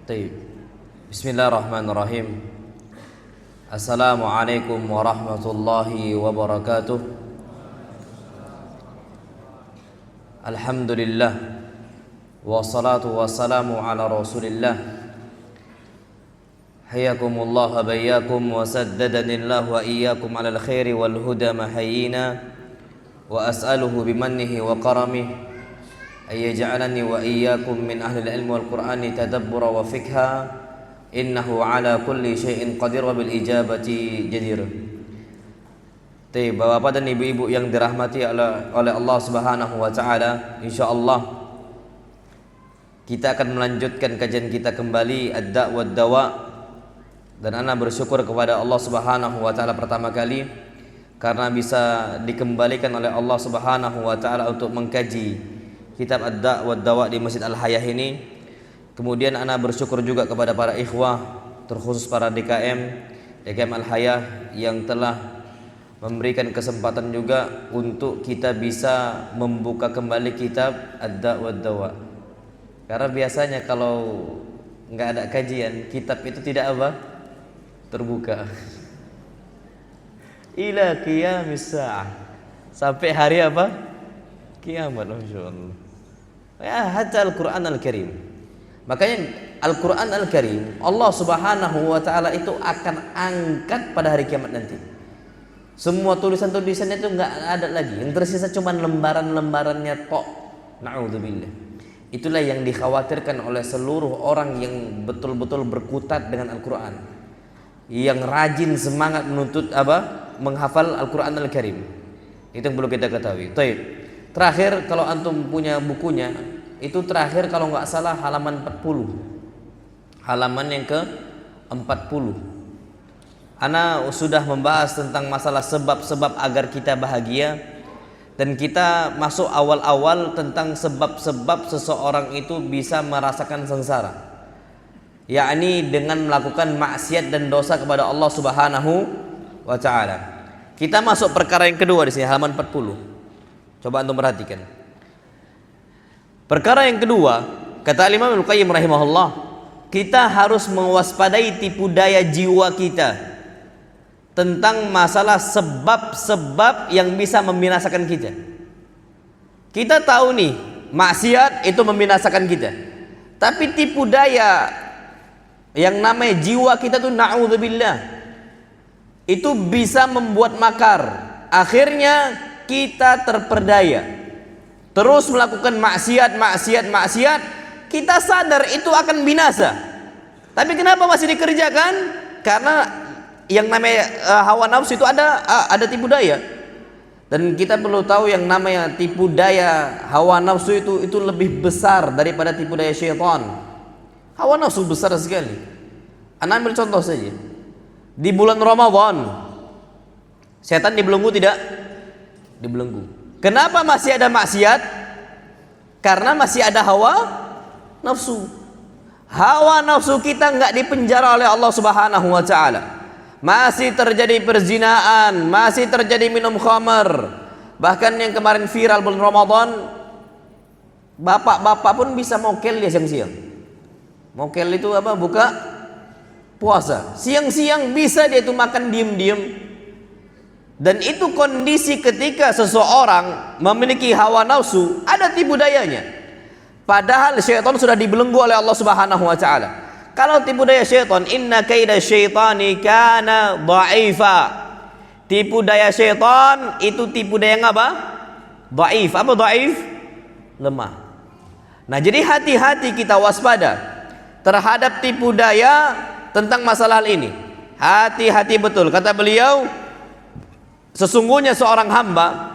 Taib. Bismillahirrahmanirrahim. Assalamualaikum warahmatullahi wabarakatuh. Alhamdulillah. Wassalatu wassalamu ala rasulillah. Hayakumullah wa bayyakum wa saddadanillah wa iyyakum ala al-khairi wal huda mahayyina. Wa as'aluhu bimannihi wa karamihi ayyaj'alani wa iyyakum min ahli al-ilm wal qur'ani tadabbura wa fikha innahu ala kulli syai'in qadir wa bil ijabati jadir. Bapak-bapak dan ibu-ibu yang dirahmati oleh Allah Subhanahu wa taala, insyaallah kita akan melanjutkan kajian kita kembali ad-da' wad dawa, dan ana bersyukur kepada Allah Subhanahu wa taala pertama kali karena bisa dikembalikan oleh Allah Subhanahu wa taala untuk mengkaji kitab ad-da' wad dawa di Masjid Al-Hayah ini. Kemudian ana bersyukur juga kepada para ikhwah, terkhusus para DKM Al-Hayah yang telah memberikan kesempatan juga untuk kita bisa membuka kembali kitab ad-da' wad dawa. Karena biasanya kalau nggak ada kajian, kitab itu tidak apa? Terbuka. Ila qiyamis sa'ah. Sampai hari apa? Kiamat, masyaallah. Ya, hatta Al-Qur'an Al-Karim. Makanya Al-Qur'an Al-Karim Allah Subhanahu wa taala itu akan angkat pada hari kiamat nanti. Semua tulisan-tulisannya itu enggak ada lagi. Yang tersisa cuma lembaran-lembarannya tok. Na'udzubillah. Itulah yang dikhawatirkan oleh seluruh orang yang betul-betul berkutat dengan Al-Qur'an. Yang rajin semangat menuntut apa? Menghafal Al-Qur'an Al-Karim. Itu yang perlu kita ketahui. Baik. Terakhir, kalau antum punya bukunya, itu terakhir kalau nggak salah halaman 40. Halaman yang ke-40. Ana sudah membahas tentang masalah sebab-sebab agar kita bahagia, dan kita masuk awal-awal tentang sebab-sebab seseorang itu bisa merasakan sengsara, yakni dengan melakukan maksiat dan dosa kepada Allah Subhanahu wa taala. Kita masuk perkara yang kedua di sini, halaman 40. Coba antum perhatikan. Perkara yang kedua, kata Imam Ibnu Qayyim rahimahullah, kita harus mewaspadai tipu daya jiwa kita tentang masalah sebab-sebab yang bisa membinasakan kita. Kita tahu nih, maksiat itu membinasakan kita. Tapi tipu daya yang namanya jiwa kita tuh na'udzubillah, itu bisa membuat makar. Akhirnya kita terperdaya terus melakukan maksiat. Kita sadar itu akan binasa, tapi kenapa masih dikerjakan? Karena yang namanya hawa nafsu itu ada tipu daya. Dan kita perlu tahu yang namanya tipu daya hawa nafsu itu lebih besar daripada tipu daya syaitan. Hawa nafsu besar sekali. Anda ambil contoh saja. Di bulan Ramadan, setan dibelenggu tidak? Dibelenggu. Kenapa masih ada maksiat? Karena masih ada hawa nafsu. Hawa nafsu kita nggak dipenjara oleh Allah Subhanahu wa taala. Masih terjadi perzinaan, masih terjadi minum khamar. Bahkan yang kemarin viral bulan Ramadan, bapak-bapak pun bisa mokel dia siang-siang. Mokel itu apa? Buka puasa. Siang-siang bisa dia itu makan diem-diem. Dan itu kondisi ketika seseorang memiliki hawa nafsu, ada tipu dayanya. Padahal syaitan sudah dibelenggu oleh Allah Subhanahu wa taala. Kalau tipu daya syaitan, inna kaida syaitani kana dha'ifa. Tipu daya syaitan itu tipu daya yang apa? Dhaif. Apa dhaif? Lemah. Nah, jadi hati-hati kita waspada terhadap tipu daya tentang masalah ini. Hati-hati betul. Kata beliau, sesungguhnya seorang hamba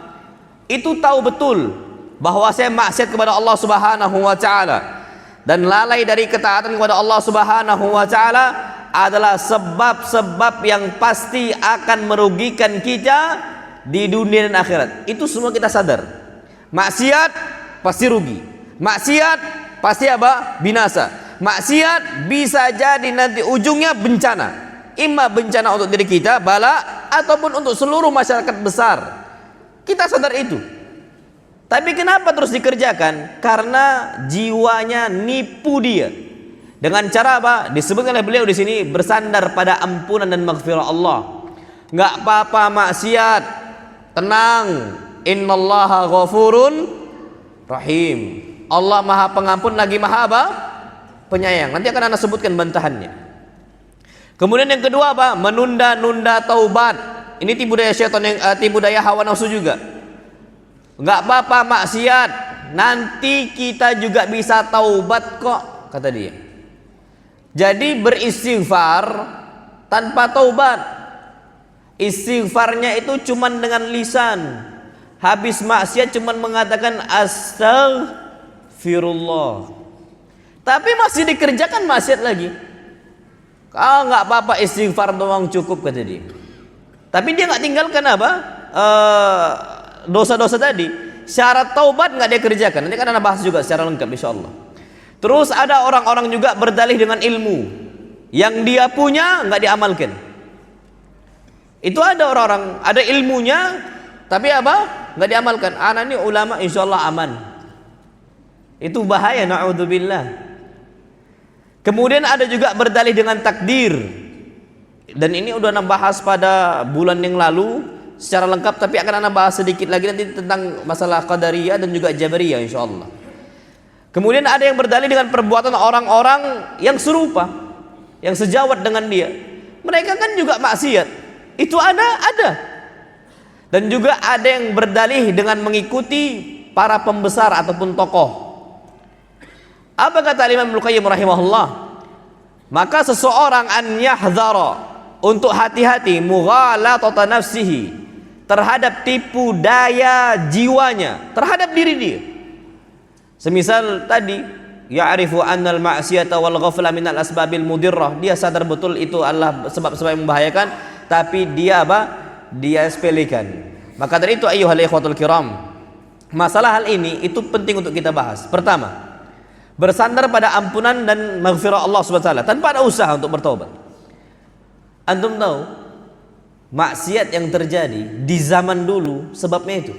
itu tahu betul bahwa saya maksiat kepada Allah Subhanahu wa taala, dan lalai dari ketaatan kepada Allah Subhanahu wa taala adalah sebab-sebab yang pasti akan merugikan kita di dunia dan akhirat. Itu semua kita sadar. Maksiat pasti rugi. Maksiat pasti apa? Binasa. Maksiat bisa jadi nanti ujungnya bencana. Imma bencana untuk diri kita, bala, ataupun untuk seluruh masyarakat besar. Kita sadar itu. Tapi kenapa terus dikerjakan? Karena jiwanya nipu dia. Dengan cara apa? Disebutkan oleh beliau di sini, bersandar pada ampunan dan maghfirah Allah. Enggak apa-apa maksiat, tenang. Innallaha ghafurun rahim. Allah Maha Pengampun lagi Maha apa? Penyayang. Nanti akan Anda sebutkan bantahannya. Kemudian yang kedua apa? Menunda-nunda taubat. Ini tipu daya syaitan, yang tipu daya hawa nafsu juga. Enggak apa-apa maksiat, nanti kita juga bisa taubat kok, kata dia. Jadi beristighfar tanpa taubat. Istighfarnya itu cuman dengan lisan. Habis maksiat cuman mengatakan astaghfirullah. Tapi masih dikerjakan maksiat lagi. Kalau nggak apa-apa istighfar doang cukup, kata dia. Tapi dia nggak tinggalkan apa? Dosa-dosa tadi. Syarat taubat nggak dia kerjakan. Nanti kan Anda bahas juga secara lengkap insyaallah. Terus ada orang-orang juga berdalih dengan ilmu yang dia punya nggak diamalkan. Itu ada orang-orang ada ilmunya tapi apa? Nggak diamalkan. Anak ini ulama insyaallah aman. Itu bahaya, na'udzubillah. Kemudian ada juga berdalih dengan takdir. Dan ini udah Anda bahas pada bulan yang lalu secara lengkap, tapi akan Anda bahas sedikit lagi nanti tentang masalah qadariyah dan juga jabariyah insyaallah. Kemudian ada yang berdalih dengan perbuatan orang-orang yang serupa, yang sejawat dengan dia. Mereka kan juga maksiat. Itu ada. Dan juga ada yang berdalih dengan mengikuti para pembesar ataupun tokoh. Apa kata Imam Ibnu Qayyim rahimahullah? Maka seseorang an yahdhara, untuk hati-hati, mughalatata nafsihi, terhadap tipu daya jiwanya, terhadap diri dia. Semisal tadi, ya'rifu annal ma'siyata wal ghafla minal asbabil mudirrah. Dia sadar betul itu adalah sebab-sebab yang membahayakan, tapi dia apa? Dia sepelekan. Maka dari itu ayyuhal ikhwatul kiram, masalah hal ini itu penting untuk kita bahas. Pertama, bersandar pada ampunan dan maghfirah Allah Subhanahu wa taala tanpa ada usaha untuk bertobat. Antum tahu maksiat yang terjadi di zaman dulu sebabnya itu.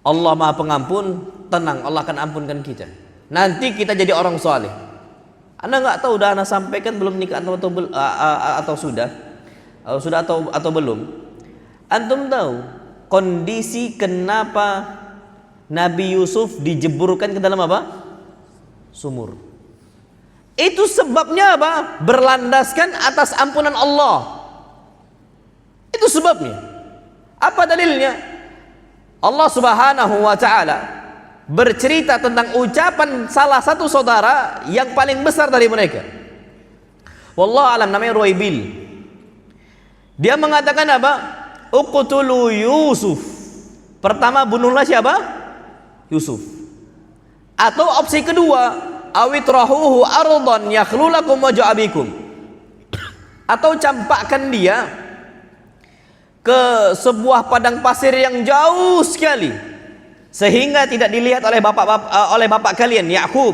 Allah Maha Pengampun, tenang, Allah akan ampunkan kita. Nanti kita jadi orang soleh. Anda nggak tahu udah Anda sampaikan belum nikah atau sudah? Sudah atau belum? Antum tahu kondisi kenapa Nabi Yusuf dijeburkan ke dalam apa? Sumur. Itu sebabnya apa? Berlandaskan atas ampunan Allah. Itu sebabnya. Apa dalilnya? Allah Subhanahu wa taala bercerita tentang ucapan salah satu saudara yang paling besar dari mereka. Wallahu alam, namanya Ruwaibil. Dia mengatakan apa? Uqtulu Yusuf. Pertama, bunuhlah siapa? Yusuf. Atau opsi kedua, awitrahuhu ardan yakhlu lakum wajhu abikum. Atau campakkan dia ke sebuah padang pasir yang jauh sekali sehingga tidak dilihat oleh bapak kalian Yakub.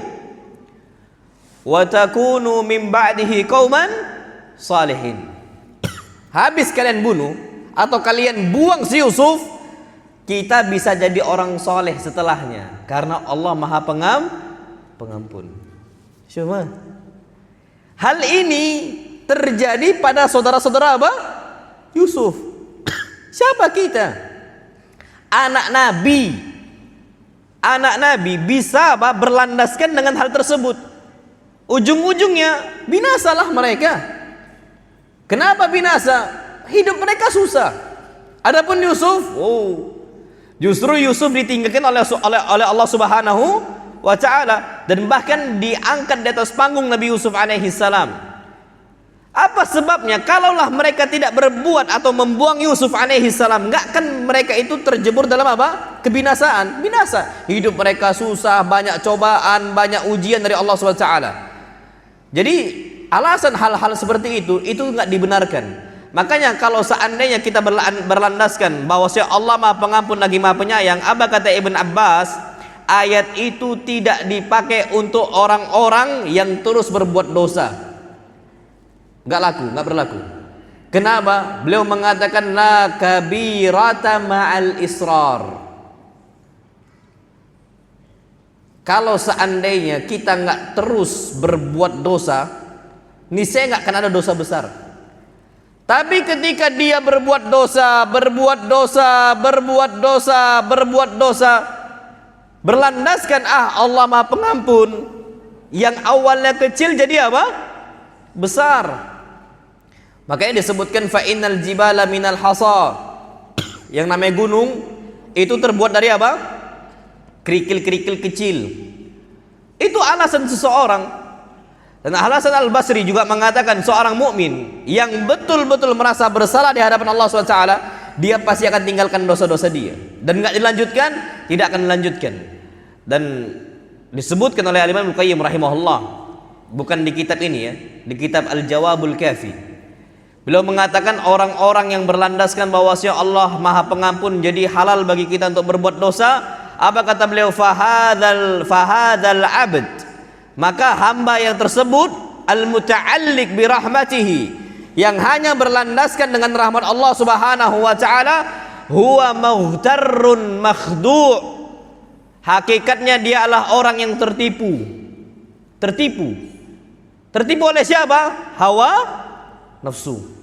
Wa takunu min ba'dihi qauman salihin. Habis kalian bunuh atau kalian buang si Yusuf, kita bisa jadi orang soleh setelahnya karena Allah Maha Pengampun. Cuma hal ini terjadi pada saudara-saudara apa? Yusuf. Siapa kita? Anak Nabi bisa apa? Berlandaskan dengan hal tersebut. Ujung-ujungnya binasalah mereka. Kenapa binasa? Hidup mereka susah. Adapun Yusuf, justru Yusuf ditinggalkan oleh Allah Subhanahu wa taala dan bahkan diangkat di atas panggung Nabi Yusuf alaihi salam. Apa sebabnya? Kalaulah mereka tidak berbuat atau membuang Yusuf alaihi salam, enggak kan mereka itu terjebur dalam apa? Kebinasaan, binasa. Hidup mereka susah, banyak cobaan, banyak ujian dari Allah Subhanahu wa taala. Jadi alasan hal-hal seperti itu enggak dibenarkan. Makanya kalau seandainya kita berlandaskan bahwa Allah Maha Pengampun lagi Maha Penyayang, apa kata Ibn Abbas? Ayat itu tidak dipakai untuk orang-orang yang terus berbuat dosa. Enggak berlaku. Kenapa? Beliau mengatakan la kabirata ma'al israr. kalau seandainya kita nggak terus berbuat dosa, niscaya nggak akan ada dosa besar. Tapi ketika dia berbuat dosa, berlandaskan Allah Maha Pengampun, yang awalnya kecil jadi apa? Besar. Makanya disebutkan fa innal jibala minal hasa. Yang namanya gunung itu terbuat dari apa? Kerikil-kerikil kecil. Itu alasan seseorang. Dan Al-Hasan Al-Basri juga mengatakan seorang mukmin yang betul-betul merasa bersalah di hadapan Allah SWT, dia pasti akan tinggalkan dosa-dosa dia dan nggak dilanjutkan, tidak akan dilanjutkan. Dan disebutkan oleh Al-Imam Al-Qayyim rahimahullah, bukan di kitab ini ya, di kitab Al-Jawabul Kafi. Beliau mengatakan orang-orang yang berlandaskan bahwasanya Allah Maha Pengampun jadi halal bagi kita untuk berbuat dosa, apa kata beliau? Fahadzal abd, maka hamba yang tersebut al-muta'alliq bi rahmatihi, yang hanya berlandaskan dengan rahmat Allah Subhanahu wa taala, huwa mughtarrun makhdu', hakikatnya dia adalah orang yang tertipu oleh siapa? Hawa nafsu.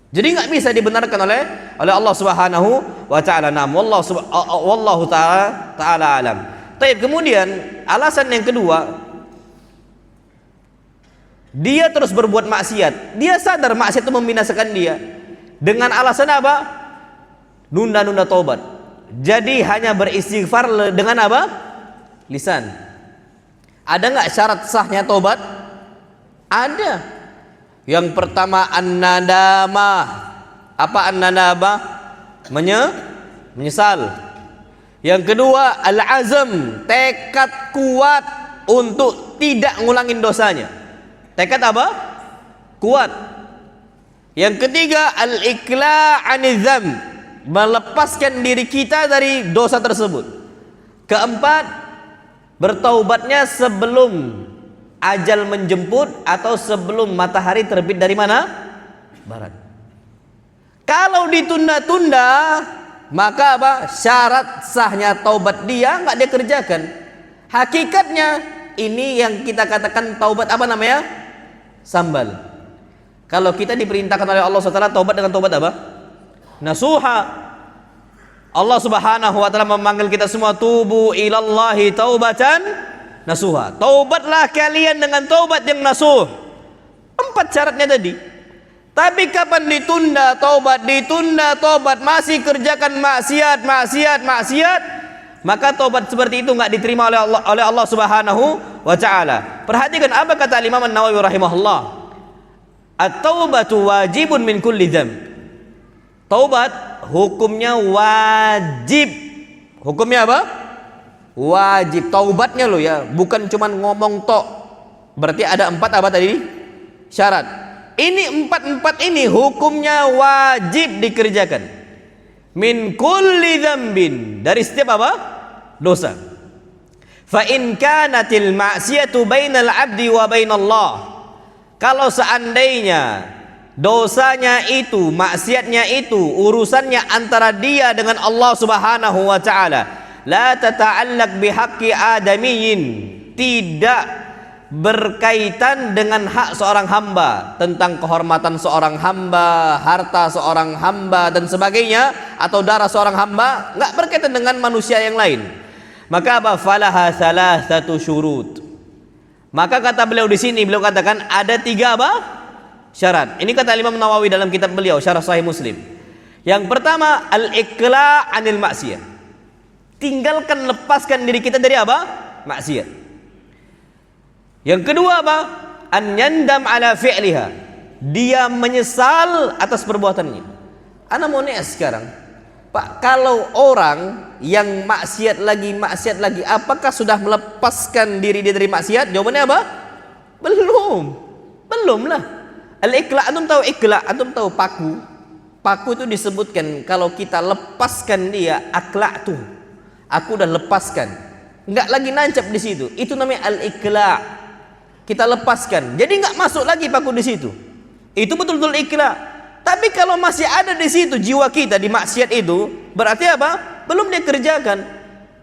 Jadi nggak bisa dibenarkan oleh Allah Subhanahu wa taala. Wallahu taala alam. Baik, kemudian alasan yang kedua, dia terus berbuat maksiat. Dia sadar maksiat itu membinasakan dia. Dengan alasan apa? Nunda-nunda taubat. Jadi hanya beristighfar dengan apa? Lisan. Ada nggak syarat sahnya taubat? Ada. Yang pertama an-nadamah. Apa an-nadamah? Menyesal. Yang kedua al-azm, tekad kuat untuk tidak ngulangin dosanya. Tekad apa? Kuat. Yang ketiga al-iqla' anizam, melepaskan diri kita dari dosa tersebut. Keempat, bertaubatnya sebelum ajal menjemput atau sebelum matahari terbit dari mana? Barat. Kalau ditunda-tunda, maka apa? Syarat sahnya taubat dia nggak dia kerjakan. Hakikatnya ini yang kita katakan taubat apa namanya? Sambal. Kalau kita diperintahkan oleh Allah SWT taubat dengan taubat apa? Nasuha. Allah Subhanahu wa taala memanggil kita semua, tubu ilallahi taubatan nasuha. Taubatlah kalian dengan taubat yang nasuh. 4 syaratnya tadi. Tapi kapan ditunda taubat, masih kerjakan maksiat, maka taubat seperti itu enggak diterima oleh Allah Subhanahu wa taala. Perhatikan apa kata Imam An-Nawawi rahimahullah. At-taubatu wajibun min kulli dzamb. Taubat hukumnya wajib. Hukumnya apa? Wajib. Taubatnya loh ya, bukan cuman ngomong tok. Berarti ada 4 apa tadi? Syarat. Ini 4 ini hukumnya wajib dikerjakan. Min kulli dzambin, dari setiap apa? Dosa. Fa in kanatil ma'siyatu bainal 'abdi wa bainallah. Kalau seandainya dosanya itu, maksiatnya itu urusannya antara dia dengan Allah Subhanahu wa taala, la tata'allaq bihaqqi adamiyyin, tidak berkaitan dengan hak seorang hamba, tentang kehormatan seorang hamba, harta seorang hamba dan sebagainya, atau darah seorang hamba, enggak berkaitan dengan manusia yang lain. Maka apa? Falaha thalathatu syurut. Maka kata beliau di sini, beliau katakan ada 3 apa? Syarat. Ini kata Imam Nawawi dalam kitab beliau Syarah Sahih Muslim. Yang pertama al-iqla' anil maksiyah. Tinggalkan, lepaskan diri kita dari apa? Maksiat. Yang kedua apa? An yandam ala fi'liha. Dia menyesal atas perbuatannya. Ana mau nanya sekarang, Pak, kalau orang yang maksiat lagi, apakah sudah melepaskan diri dia dari maksiat? Jawabannya apa? Belum lah. Al-iqla', antum tahu iqla', antum tahu paku. Paku itu disebutkan kalau kita lepaskan dia, akla'tu. Aku udah lepaskan. Enggak lagi nancap di situ. Itu namanya al-iqla'. Kita lepaskan. Jadi enggak masuk lagi paku di situ. Itu betul-betul iqla'. Tapi kalau masih ada di situ jiwa kita di maksiat itu, berarti apa? Belum dia kerjakan.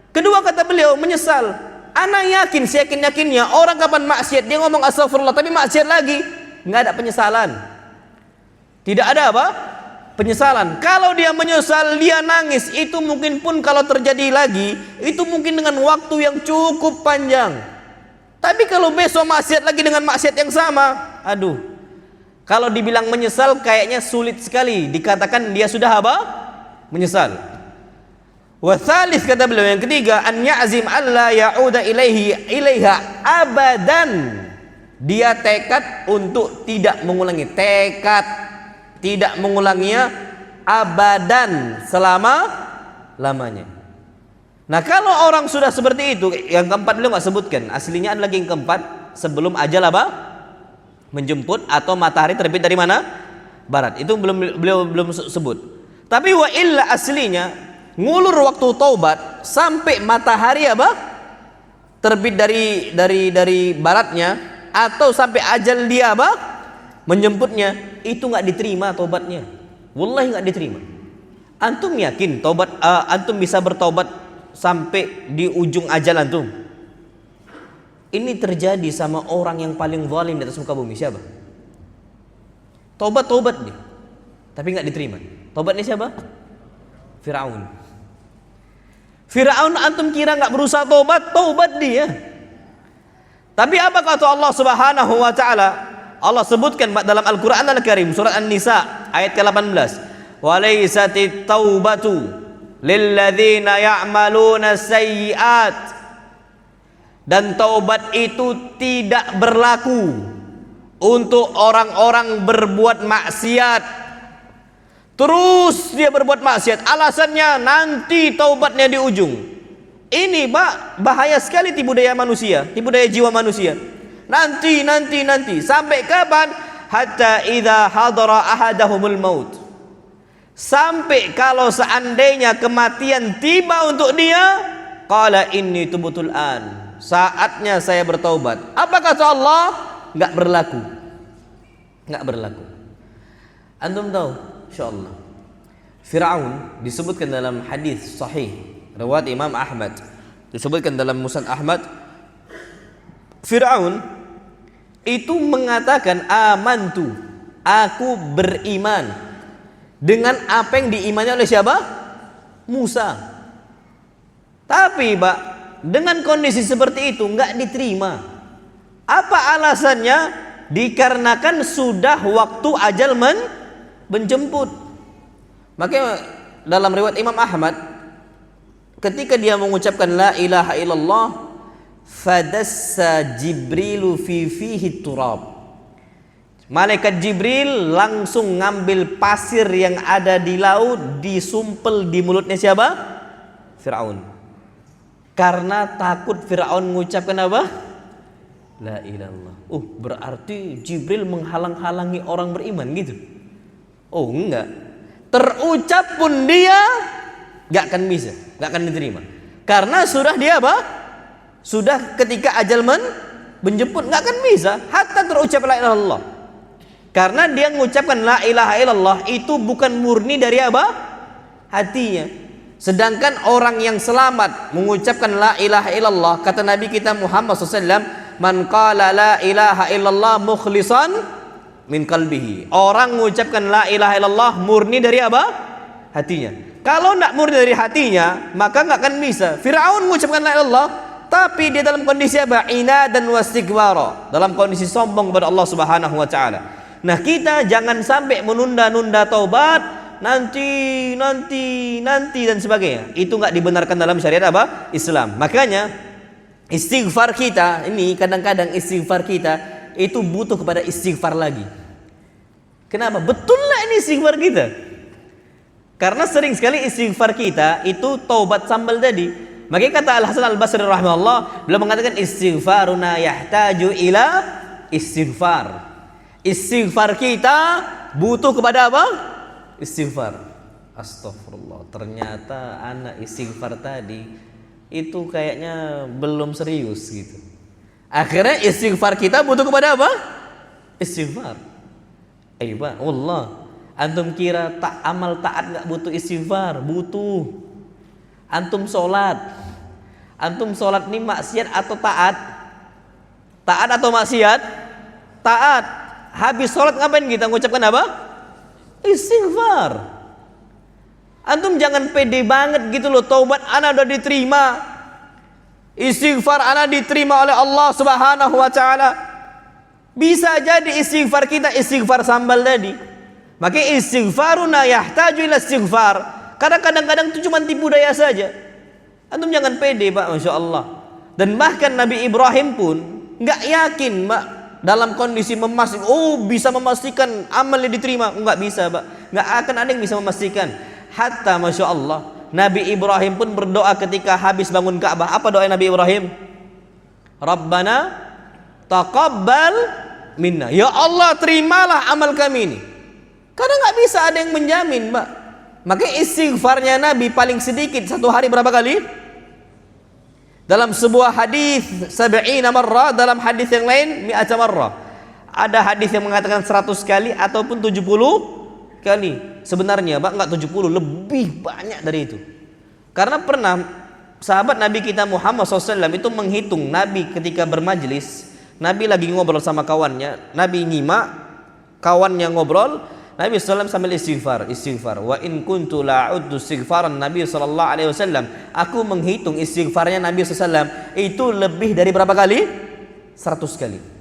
Kedua kata beliau menyesal. Ana yakin, seyakin-yakinnya orang kapan maksiat dia ngomong astagfirullah tapi maksiat lagi, nggak ada penyesalan. Tidak ada apa? Penyesalan. Kalau dia menyesal, dia nangis, itu mungkin pun kalau terjadi lagi, itu mungkin dengan waktu yang cukup panjang. Tapi kalau besok maksiat lagi dengan maksiat yang sama, aduh. Kalau dibilang menyesal kayaknya sulit sekali dikatakan dia sudah apa? Menyesal. Wa tsalits, kata beliau yang ketiga, an ya'zim alla ya'uda ilaiha abadan. Dia tekad untuk tidak mengulangi, tekad tidak mengulanginya abadan, selama-lamanya. Nah, kalau orang sudah seperti itu, yang keempat beliau nggak sebutkan, aslinya ada lagi yang keempat, sebelum ajal apa? Menjemput atau matahari terbit dari mana? Barat. Itu beliau belum sebut. Tapi wa illa aslinya ngulur waktu taubat sampai matahari apa? Terbit dari baratnya, atau sampai ajal dia apa? Menjemputnya, itu nggak diterima taubatnya. Wallahi nggak diterima. Antum yakin taubat antum bisa bertaubat sampai di ujung ajal antum? Ini terjadi sama orang yang paling zalim di atas muka bumi. Siapa? Taubat nih, tapi nggak diterima. Taubatnya siapa? Firaun. Firaun antum kira nggak berusaha taubat dia. Tapi apa kata Allah Subhanahu wa taala? Allah sebutkan dalam Al-Qur'an Al-Karim surat An-Nisa ayat ke-18. Walaisatit taubatu lilladzina ya'maluna sayyi'at. Dan taubat itu tidak berlaku untuk orang-orang berbuat maksiat. Terus dia berbuat maksiat, alasannya nanti taubatnya di ujung. Ini bahaya sekali tipu daya manusia, tipu daya jiwa manusia. Nanti sampai kapan? Hatta idza hadara ahadahumul maut. Sampai kalau seandainya kematian tiba untuk dia, qala inni tubtul an. Saatnya saya bertaubat. Apa kata Allah? Enggak berlaku. Antum tahu? Insyaallah. Firaun disebutkan dalam hadis sahih riwayat Imam Ahmad. Disebutkan dalam Musnad Ahmad, Firaun itu mengatakan amantu, aku beriman dengan apa yang diimani oleh siapa? Musa. Tapi dengan kondisi seperti itu nggak diterima. Apa alasannya? Dikarenakan sudah waktu ajal menjemput. Makanya dalam riwayat Imam Ahmad, ketika dia mengucapkan la ilaha illallah, fadassa Jibrilu fi fihi turab. Malaikat Jibril langsung ngambil pasir yang ada di laut, disumpel di mulutnya siapa? Firaun. Karena takut Firaun mengucapkan apa? La ilallah. Berarti Jibril menghalang-halangi orang beriman gitu. Oh enggak. Terucap pun dia enggak akan bisa, enggak akan diterima. Karena sudah dia apa? Sudah ketika ajal menjemput, enggak akan bisa hatta terucap la ilaha illallah. Karena dia mengucapkan la ilaha illallah itu bukan murni dari apa? Hatinya. Sedangkan orang yang selamat mengucapkan la ilaha illallah, kata Nabi kita Muhammad SAW, man qala la ilaha illallah mukhlisan min qalbihi. Orang mengucapkan la ilaha illallah murni dari apa? Hatinya. Kalau tidak murni dari hatinya, maka enggak akan bisa. Firaun mengucapkan la ilaha illallah, tapi dia dalam kondisi apa? Inadan wastikbara, dalam kondisi sombong kepada Allah Subhanahu wa taala. Nah, kita jangan sampai menunda-nunda taubat, nanti dan sebagainya. Itu enggak dibenarkan dalam syariat apa? Islam. Makanya istighfar kita ini, kadang-kadang istighfar kita itu butuh kepada istighfar lagi. Kenapa? Betullah ini istighfar kita. Karena sering sekali istighfar kita itu taubat sambal tadi. Makanya kata Al-Hasan Al-Basri rahimahullah, beliau mengatakan istighfaruna yahtaju ila istighfar. Istighfar kita butuh kepada apa? Istighfar. Astagfirullah, ternyata anak istighfar tadi itu kayaknya belum serius gitu. Akhirnya istighfar kita butuh kepada apa? Istighfar. Allah, antum kira amal taat nggak butuh istighfar? Butuh. Antum sholat, Antum sholat ini maksiat atau taat? Taat atau maksiat? Taat. Habis sholat ngapain kita mengucapkan apa? Istighfar. Antum jangan pede banget gitu loh, taubat ana udah diterima, istighfar ana diterima oleh Allah Subhanahu wa taala. Bisa jadi istighfar kita istighfar sambal tadi. Maka istighfaruna yahtaju ila istighfar. Kadang-kadang itu cuma tipu daya saja. Antum jangan pede, Pak, Masya Allah. Dan bahkan Nabi Ibrahim pun nggak yakin, Pak, dalam kondisi memastikan, bisa memastikan amalnya diterima. Nggak bisa, Pak. Nggak akan ada yang bisa memastikan. Hatta Masya Allah, Nabi Ibrahim pun berdoa ketika habis bangun Ka'bah. Apa doa Nabi Ibrahim? Rabbana taqabbal minna. Ya Allah, terimalah amal kami ini. Karena nggak bisa ada yang menjamin, Mbak. Maka istighfarnya Nabi paling sedikit satu hari berapa kali? Dalam sebuah hadis 70 marrah, dalam hadis yang lain 100 marrah. Ada hadis yang mengatakan 100 kali ataupun 70 kali. Sebenarnya, Pak, enggak 70, lebih banyak dari itu. Karena pernah sahabat Nabi kita Muhammad SAW itu menghitung Nabi ketika bermajlis, Nabi lagi ngobrol sama kawannya, Nabi nyimak, kawannya ngobrol, Nabi SAW sambil istighfar. Wa in kuntu la'uddu istighfaran Nabi SAW. Aku menghitung istighfarnya Nabi SAW itu lebih dari berapa kali? 100 kali.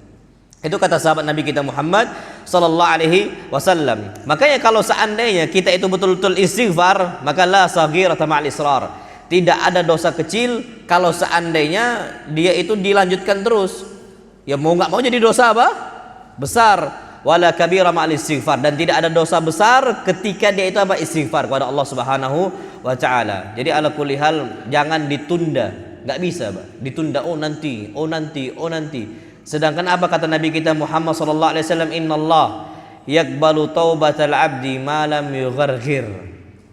Itu kata sahabat Nabi kita Muhammad SAW. Makanya kalau seandainya kita itu betul-betul istighfar, maka la saghirata ma'al israr. Tidak ada dosa kecil kalau seandainya dia itu dilanjutkan terus. Ya mau nggak mau jadi dosa apa? Besar. Wala kabira ma'al istighfar. Dan tidak ada dosa besar ketika dia itu apa? Istighfar kepada Allah Subhanahu wa taala. Jadi ala kulli hal jangan ditunda. Nggak bisa, Pak. Ditunda, nanti. Sedangkan apa kata Nabi kita Muhammad sallallahu alaihi wasallam, innallah yaqbalu taubatal abdi ma lam yugharghir.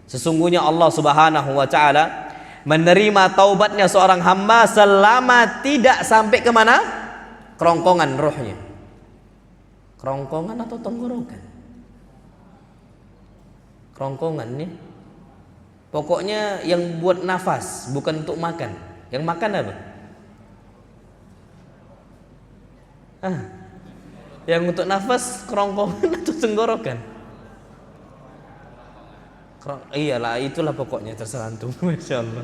Sesungguhnya Allah Subhanahu wa taala menerima taubatnya seorang hamba selama tidak sampai ke mana? Kerongkongan rohnya. Kerongkongan atau tenggorokan? Kerongkongan nih. Pokoknya yang buat nafas, bukan untuk makan. Yang makan apa? Yang untuk nafas kerongkongan atau tenggorokan? Iyalah, itulah pokoknya, terserah antum. Masya Allah.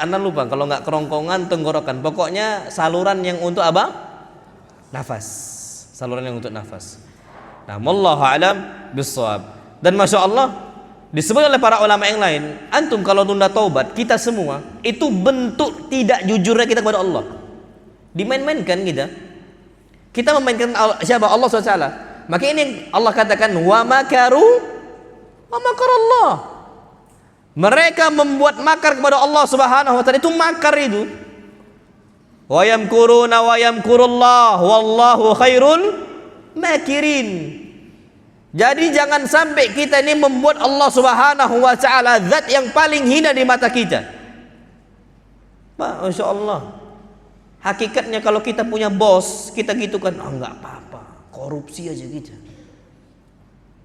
Ana lupa kalau nggak kerongkongan, tenggorokan. Pokoknya saluran yang untuk apa? Nafas. Saluran yang untuk nafas. Nah, wallahu alam bissawab. Dan Masya Allah disebut oleh para ulama yang lain, antum kalau tunda taubat, kita semua itu bentuk tidak jujurnya kita kepada Allah. Dimain-mainkan kita memainkan siapa? Allah SWT. Maka ini Allah katakan wa makaru wa makarallah. Mereka membuat makar kepada Allah Subhanahu wa taala. Itu makar itu. Wa yamkuruna wa yamkurullah wallahu khairul makirin. Jadi jangan sampai kita ini membuat Allah Subhanahu wa taala zat yang paling hina di mata kita. Masya Allah. Hakikatnya kalau kita punya bos, kita gitu kan, enggak apa-apa, korupsi aja gitu.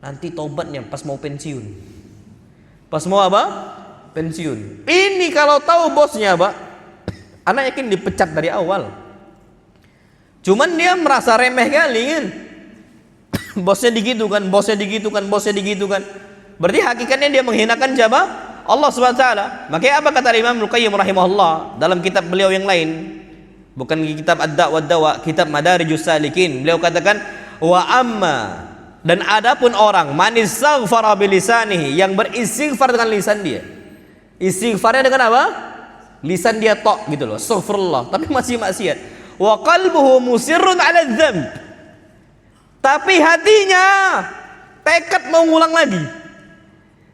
Nanti tobatnya pas mau pensiun. Pas mau apa? Pensiun. Ini kalau tahu bosnya, Pak, anak yakin dipecat dari awal. Cuman dia merasa remeh kali kan. Bosnya digitukan. Berarti hakikatnya dia menghinakan siapa? Allah Subhanahu wa taala. Makanya apa kata Imam Al-Qayyim rahimahullah dalam kitab beliau yang lain? Bukan kitab Ad-Da' wa Dawa, kitab Madarijus Salikin. Beliau katakan wa amma, dan adapun orang manistaghfara bilisanihi, yang beristighfar dengan lisan dia. Istighfarnya dengan apa? Lisan dia tok gitu loh, astaghfirullah, tapi masih maksiat. Wa qalbuhu musirrun 'ala dzamb. Tapi hatinya tekad mau ngulang lagi.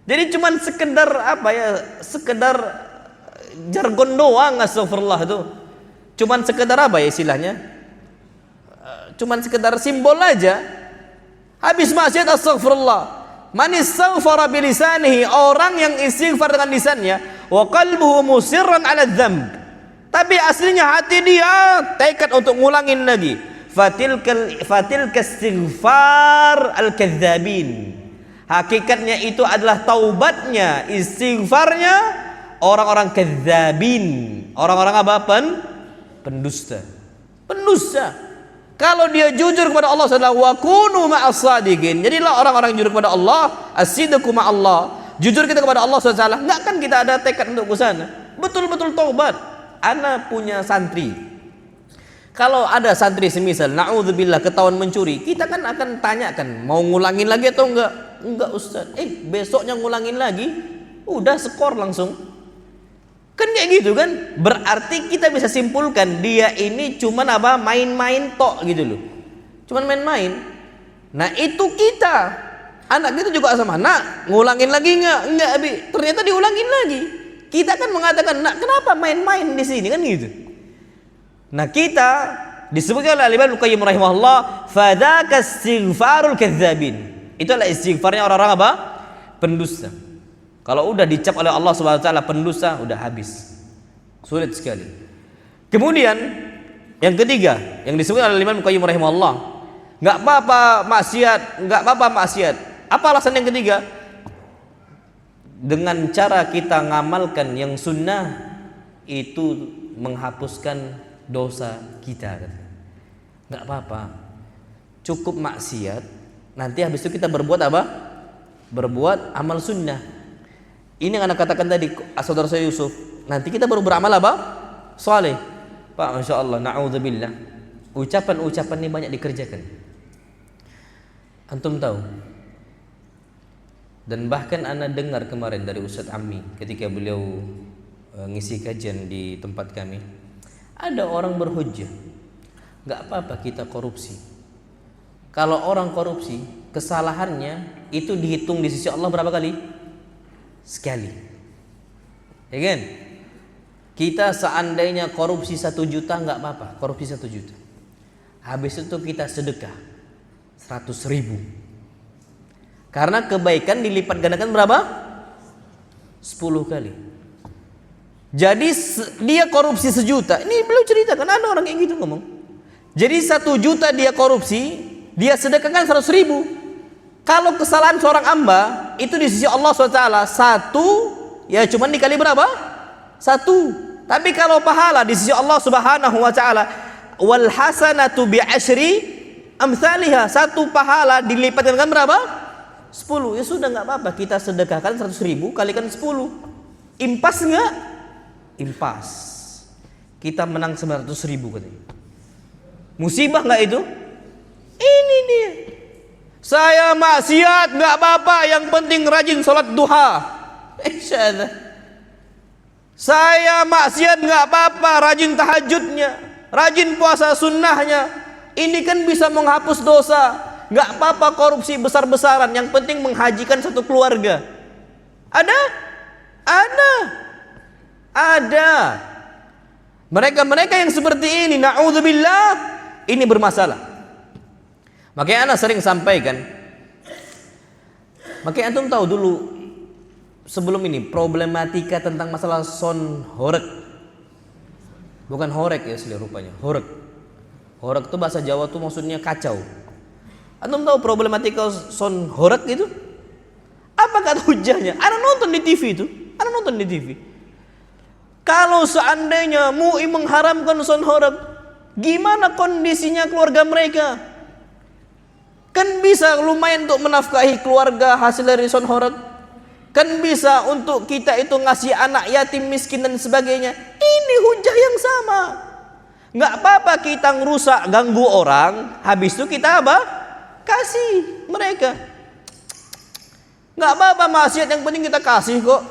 Jadi cuman sekedar apa ya? Sekedar jargon doang astaghfirullah itu. Cuman sekedar apa ya istilahnya? Cuman sekedar simbol aja. Habis maksiat astaghfirullah. Man istaghfara bilisanihi, orang yang istighfar dengan lisannya, wa qalbuhu musirran 'ala dzamb. Tapi aslinya hati dia tekad untuk ngulangin lagi. Fatilka istighfar al-kadzabin. Hakikatnya itu adalah taubatnya, istighfarnya orang-orang kadzabin. Orang-orang apa? Pendusta. Pendusta. Kalau dia jujur kepada Allah Subhanahu wa kunu ma'as shadiqin. Jadilah orang-orang jujur kepada Allah, as-sidqu ma'allah. Jujur kita kepada Allah Subhanahu wa taala, enggak kan kita ada tekad untuk ke sana. Betul-betul taubat. Ana punya santri. Kalau ada santri semisal naudzubillah ketahuan mencuri, kita kan akan tanyakan, mau ngulangin lagi atau enggak? Enggak Ustaz. Besoknya ngulangin lagi, udah skor langsung. Kan kayak gitu kan? Berarti kita bisa simpulkan dia ini cuman apa? Main-main tok gitu loh. Cuman main-main. Nah, itu kita. Anak kita juga sama. Nak, ngulangin lagi enggak? Enggak, Abi. Ternyata diulangin lagi. Kita kan mengatakan, "Nak, kenapa main-main di sini?" Kan gitu. Nah, kita disebutkan oleh Imam Al-Qayyim rahimahullah, "Fadzaka istighfarul kadzabin." Itu adalah istighfarnya orang-orang apa? Pendusta. Kalau udah dicap oleh Allah Subhanahu wa taala pendusta, udah habis. Sulit sekali. Kemudian yang ketiga yang disebutkan oleh Imam Al-Qayyim rahimahullah, enggak apa-apa maksiat, enggak apa-apa maksiat. Apa alasan yang ketiga? Dengan cara kita ngamalkan yang sunnah itu menghapuskan dosa kita. Nggak apa-apa, cukup maksiat, nanti habis itu kita berbuat apa? Berbuat amal sunnah. Ini yang anak katakan tadi, saudara saya Yusuf, nanti kita baru beramal apa? Saleh. Pak, Masya Allah, na'udzubillah, ucapan-ucapan ini banyak dikerjakan. Antum tahu, dan bahkan ana dengar kemarin dari Ustadz Ammi ketika beliau ngisi kajian di tempat kami, ada orang berhujjah, nggak apa-apa kita korupsi. Kalau orang korupsi, kesalahannya itu dihitung di sisi Allah berapa kali? Sekali. Ya kan? Kita seandainya korupsi 1 juta nggak apa-apa, korupsi 1 juta. Habis itu kita sedekah 100.000. Karena kebaikan dilipat gandakan berapa? 10 kali. Jadi dia korupsi 1 juta. Ini beliau ceritakan, ada orang kayak gitu ngomong. Jadi 1 juta dia korupsi, dia sedekahkan 100.000. Kalau kesalahan seorang hamba itu di sisi Allah SWT 1, ya cuman dikali berapa? 1. Tapi kalau pahala di sisi Allah Subhanahu wa taala, wal hasanatu bi asyri amsalihha, 1 pahala dilipat dengan berapa? 10. Ya sudah, nggak apa-apa, kita sedekahkan 100.000 kalikan 10. Impas nggak? Impas. Kita menang 900.000 katanya. Musibah nggak itu? Ini dia. Saya maksiat nggak apa-apa, yang penting rajin sholat duha. Insyaallah. Saya maksiat nggak apa-apa, rajin tahajudnya, rajin puasa sunnahnya. Ini kan bisa menghapus dosa. Nggak apa-apa korupsi besar-besaran, yang penting menghajikan satu keluarga. Ada? Ada. Mereka-mereka yang seperti ini, na'udzubillah, ini bermasalah. Makanya ana sering sampaikan, makanya antum tahu dulu sebelum ini problematika tentang masalah son horek. Bukan horek ya asli rupanya, horek. Horek itu bahasa Jawa tuh maksudnya kacau. Antum tahu problematika son horek itu? Apa kata hujahnya? Ana nonton di TV itu. Kalau seandainya MUI mengharamkan son horek, gimana kondisinya keluarga mereka? Kan bisa lumayan untuk menafkahi keluarga hasil dari son horek. Kan bisa untuk kita itu ngasih anak yatim miskin dan sebagainya. Ini hujah yang sama. Nggak apa-apa kita ngerusak, ganggu orang, habis itu kita apa? Kasih mereka. Nggak apa-apa maksiat, yang penting kita kasih kok.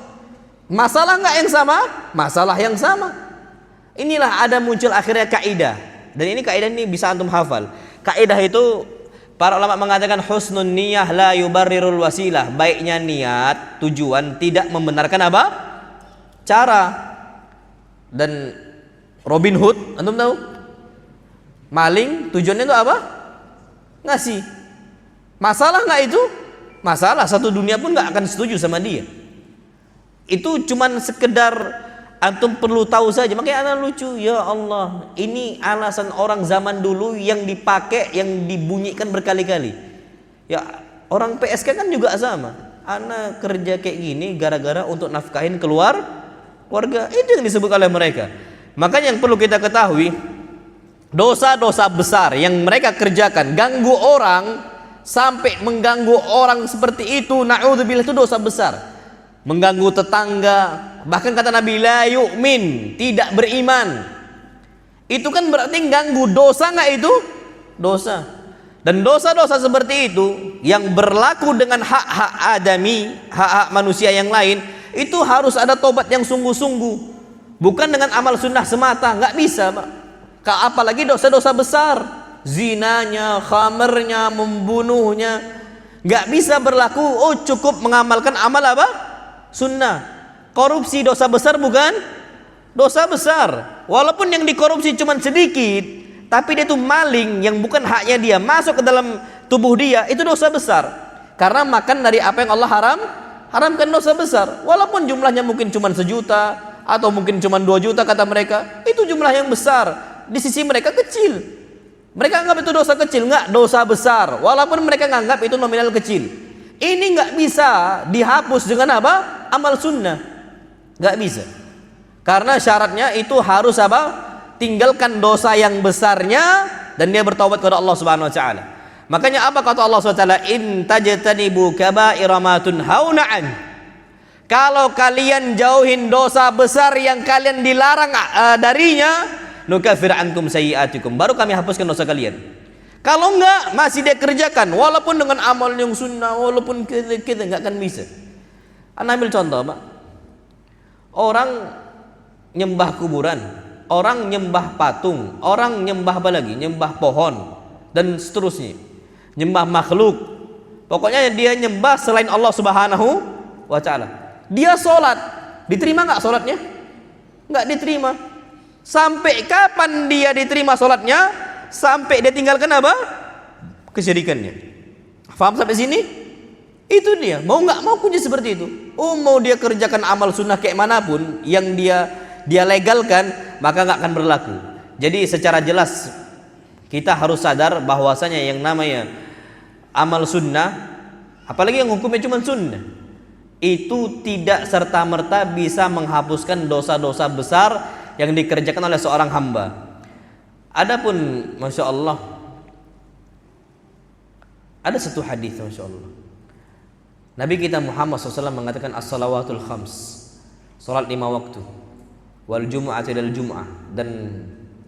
Masalah nggak yang sama? Masalah yang sama. Inilah ada muncul akhirnya kaidah. Dan ini kaidah ini bisa antum hafal. Kaidah itu para ulama mengatakan husnun niyah la yubarrirul wasilah. Baiknya niat, tujuan tidak membenarkan apa? Cara. Dan Robin Hood, antum tahu? Maling tujuannya itu apa? Ngasih. Masalah nggak itu? Masalah, satu dunia pun nggak akan setuju sama dia. Itu cuman sekedar antum perlu tahu saja. Makanya anak lucu, ya Allah, ini alasan orang zaman dulu yang dipakai, yang dibunyikan berkali-kali. Ya orang PSK kan juga sama. Anak kerja kayak gini gara-gara untuk nafkahin Keluarga, itu yang disebut oleh mereka. Makanya yang perlu kita ketahui, dosa-dosa besar yang mereka kerjakan, ganggu orang sampai mengganggu orang seperti itu, na'udzubillah, itu dosa besar. Mengganggu tetangga, bahkan kata Nabi, la yu'min, tidak beriman. Itu kan berarti ganggu. Dosa nggak itu? Dosa. Dan dosa-dosa seperti itu yang berlaku dengan hak-hak adami, hak-hak manusia yang lain, itu harus ada tobat yang sungguh-sungguh, bukan dengan amal sunnah semata. Nggak bisa, Pak. Apalagi dosa-dosa besar, zinanya, khamernya, membunuhnya, nggak bisa berlaku. Oh, cukup mengamalkan amal apa? Sunnah. Korupsi dosa besar bukan? Dosa besar. Walaupun yang dikorupsi cuma sedikit, tapi dia itu maling yang bukan haknya dia masuk ke dalam tubuh dia, itu dosa besar. Karena makan dari apa yang Allah haramkan, dosa besar. Walaupun jumlahnya mungkin cuma 1 juta atau mungkin cuma 2 juta kata mereka, itu jumlah yang besar. Di sisi mereka kecil. Mereka anggap itu dosa kecil, enggak, dosa besar. Walaupun mereka nganggap itu nominal kecil. Ini nggak bisa dihapus dengan apa? Amal sunnah. Nggak bisa. Karena syaratnya itu harus apa? Tinggalkan dosa yang besarnya dan dia bertaubat kepada Allah Subhanahu wa taala. Makanya apa kata Allah Subhanahu wa taala? In tajtanibu kaba'ira ma tunhauna an. Kalau kalian jauhin dosa besar yang kalian dilarang darinya, nukaffir ankum sayyi'atikum. Baru kami hapuskan dosa kalian. Kalau enggak, masih dia kerjakan walaupun dengan amal yang sunnah, walaupun kita enggak akan bisa. Anda ambil contoh, Pak. Orang nyembah kuburan, orang nyembah patung, orang nyembah apa lagi? Nyembah pohon dan seterusnya. Nyembah makhluk. Pokoknya dia nyembah selain Allah Subhanahu wa taala. Dia sholat, diterima enggak sholatnya? Enggak diterima. Sampai kapan dia diterima sholatnya? Sampai dia tinggalkan apa? Kesyirikannya. Faham sampai sini? Itu dia. Mau nggak mau kunci seperti itu. Oh, mau dia kerjakan amal sunnah kayak manapun yang dia legalkan, maka nggak akan berlaku. Jadi secara jelas kita harus sadar bahwasanya yang namanya amal sunnah, apalagi yang hukumnya cuma sunnah, itu tidak serta-merta bisa menghapuskan dosa-dosa besar yang dikerjakan oleh seorang hamba. Adapun Masya Allah, ada satu hadis Masya Allah, Nabi kita Muhammad SAW mengatakan as-salawatul khams, salat 5 waktu, wal jum'ati ilal jum'ah, dan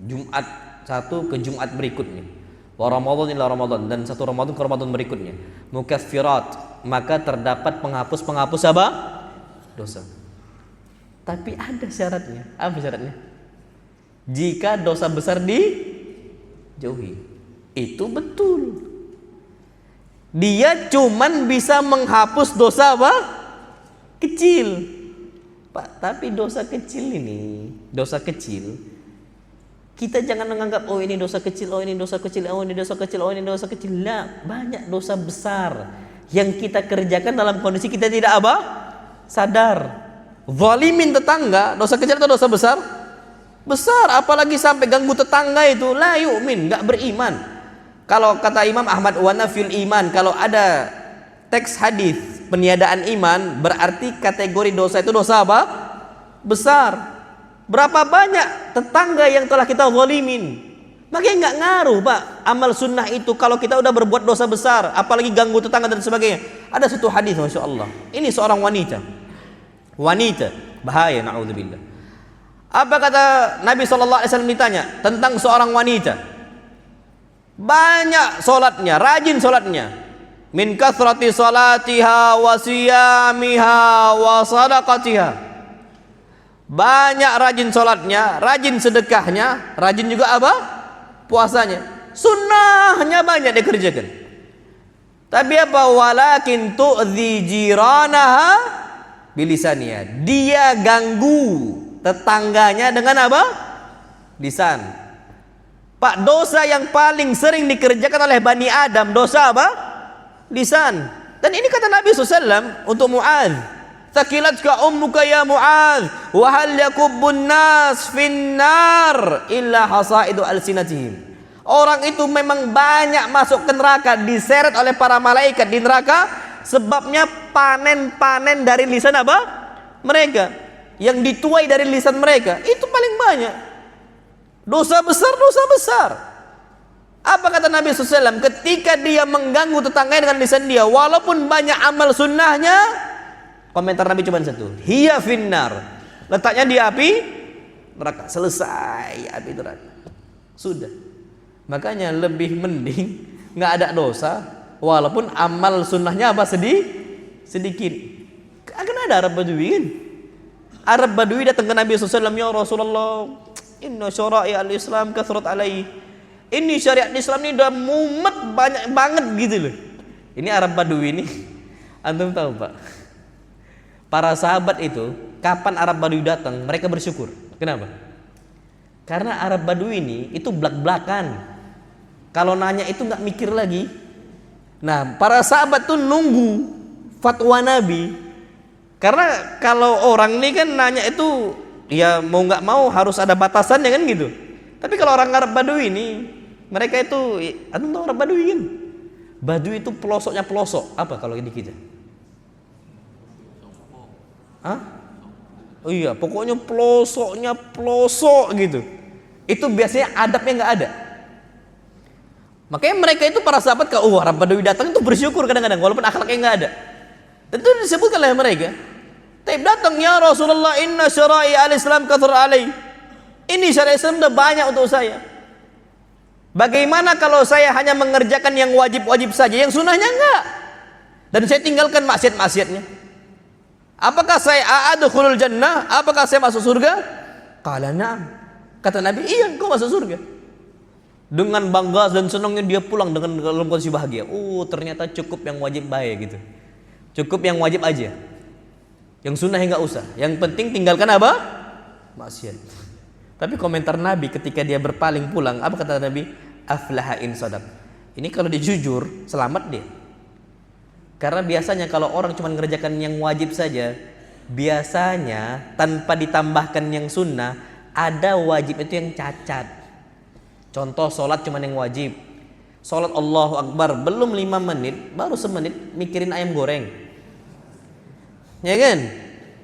Jumat satu ke Jumat berikutnya, wa Ramadan ila Ramadan, dan satu Ramadan ke Ramadan berikutnya, mukaffirat, maka terdapat penghapus apa? Dosa. Tapi ada syaratnya. Apa syaratnya? Jika dosa besar dijauhi. Itu betul. Dia cuman bisa menghapus dosa apa? Kecil. Pak, tapi dosa kecil ini, dosa kecil, kita jangan menganggap oh ini dosa kecil, oh ini dosa kecil, oh ini dosa kecil, oh ini dosa kecil. Lah, banyak dosa besar yang kita kerjakan dalam kondisi kita tidak apa? Sadar. Zalimin tetangga, dosa kecil atau dosa besar? Besar, apalagi sampai ganggu tetangga itu la yu'min, enggak beriman. Kalau kata Imam Ahmad wa nafyul iman, kalau ada teks hadis peniadaan iman, berarti kategori dosa itu dosa apa? Besar. Berapa banyak tetangga yang telah kita zalimin? Makanya enggak ngaruh, Pak, amal sunnah itu kalau kita udah berbuat dosa besar, apalagi ganggu tetangga dan sebagainya. Ada satu hadis Masya Allah, ini seorang wanita, bahaya, na'udzubillah. Apa kata Nabi SAW ditanya tentang seorang wanita, banyak solatnya, rajin solatnya, min kathrati salatiha wa siyamiha wa sadaqatiha, banyak rajin solatnya, rajin sedekahnya, rajin juga apa? Puasanya, sunnahnya banyak dikerjakan. Tapi apa? Walakin tu'dhi jiranaha bilisaniha, dia ganggu tetangganya dengan apa? Lisan. Pak, dosa yang paling sering dikerjakan oleh Bani Adam, dosa apa? Lisan. Dan ini kata Nabi SAW untuk Mu'adz, thaqilatka ummuka ya Mu'adz, wa hal yakubbun nas finnar illa hasaidu alsinatihim. Orang itu memang banyak masuk ke neraka, diseret oleh para malaikat di neraka, sebabnya panen-panen dari lisan apa? Mereka. yang dituai dari lisan mereka, itu paling banyak. Dosa besar. Apa kata Nabi SAW? Ketika dia mengganggu tetangganya dengan lisan dia, walaupun banyak amal sunnahnya, komentar Nabi cuma satu, hiya finnar, letaknya di api neraka. Selesai api neraka, sudah. Makanya lebih mending nggak ada dosa, walaupun amal sunnahnya apa sedikit. Akan ada Arab Badui kan? Arab Badui datang ke Nabi SAW, ya Rasulullah, inna syara'i al-Islam kathrat alaihi. Ini syariat Islam ini udah mumet banyak banget gitu loh. Ini Arab Badui ini, antum tahu Pak? Para sahabat itu, kapan Arab Badui datang, mereka bersyukur. Kenapa? Karena Arab Badui ini itu blak-blakan. Kalau nanya itu nggak mikir lagi. Nah, para sahabat tuh nunggu fatwa Nabi. Karena kalau orang ini kan nanya itu, ya mau nggak mau harus ada batasannya kan gitu. Tapi kalau orang Arab Badui ini, mereka itu, antum tahu Arab Badui kan? Badui itu pelosoknya pelosok. Apa kalau di kita? Hah? Oh iya, pokoknya pelosoknya pelosok gitu. Itu biasanya adabnya nggak ada. Makanya mereka itu para sahabat kalau Arab Badui datang itu bersyukur kadang-kadang walaupun akhlaknya nggak ada. Itu disebutkan oleh mereka. Tapi datang, ya Rasulullah, inna syara'i al-Islam kathur alai. Ini syariat Islam udah banyak untuk saya. Bagaimana kalau saya hanya mengerjakan yang wajib-wajib saja, yang sunnahnya enggak? Dan saya tinggalkan maksiat-maksiatnya. Apakah saya a'adkhulul jannah? Apakah saya masuk surga? Qala na'am. Kata Nabi, iya, kau masuk surga. Dengan bangga dan senangnya dia pulang dengan dalam kondisi bahagia. Oh, ternyata cukup yang wajib baik gitu. Cukup yang wajib aja. Yang sunnah enggak usah. Yang penting tinggalkan apa? Maksiat. Tapi komentar Nabi ketika dia berpaling pulang, apa kata Nabi? Aflaha in sadaq. Ini kalau dia jujur, selamat dia. Karena biasanya kalau orang cuma mengerjakan yang wajib saja, biasanya tanpa ditambahkan yang sunnah, ada wajib itu yang cacat. Contoh sholat cuma yang wajib. Sholat Allahu Akbar belum 5 menit, baru semenit mikirin ayam goreng. Ya kan?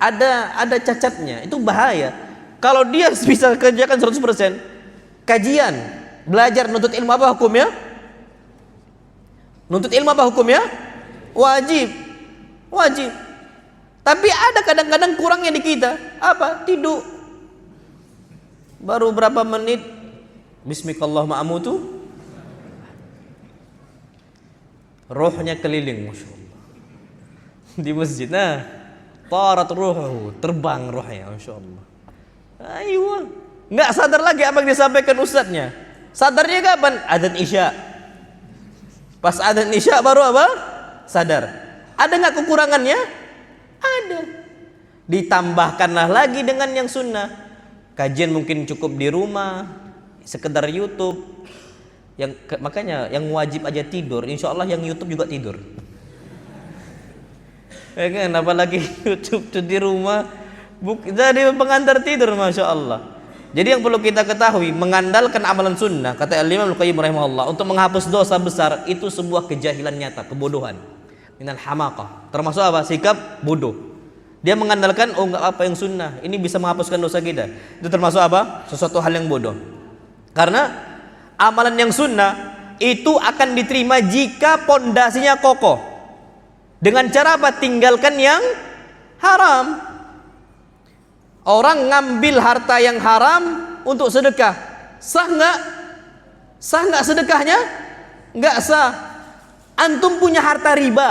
Ada cacatnya, itu bahaya. Kalau dia bisa kerjakan 100%, kajian, belajar nuntut ilmu apa hukumnya? Nuntut ilmu apa hukumnya? Wajib. Tapi ada kadang-kadang kurangnya di kita. Apa? Tidur. Baru berapa menit, bismikallahumma amutu, rohnya keliling, masya Allah, di masjid. Nah, tarat ruhu, terbang rohnya, masya Allah. Ayo, nggak sadar lagi apa yang disampaikan ustadznya. Sadarnya kapan? Adzan Isya. Pas adzan Isya baru apa? Sadar. Ada nggak kekurangannya? Ada. Ditambahkanlah lagi dengan yang sunnah. Kajian mungkin cukup di rumah, sekedar YouTube. Makanya yang wajib aja tidur, insya Allah yang YouTube juga tidur. Ya kan, apalagi YouTube tuh di rumah, jadi pengantar tidur, masya Allah. Jadi yang perlu kita ketahui, mengandalkan amalan sunnah, kata Al-Imam Al-Qayyim rahimahullah, untuk menghapus dosa besar itu sebuah kejahilan nyata, kebodohan. Minal hamaqah, termasuk apa? Sikap bodoh. Dia mengandalkan, oh enggak apa yang sunnah, ini bisa menghapuskan dosa kita. Itu termasuk apa? Sesuatu hal yang bodoh. Karena amalan yang sunnah itu akan diterima jika pondasinya kokoh. Dengan cara apa? Tinggalkan yang haram. Orang ngambil harta yang haram untuk sedekah, sah nggak? Sah nggak sedekahnya? Nggak sah. Antum punya harta riba.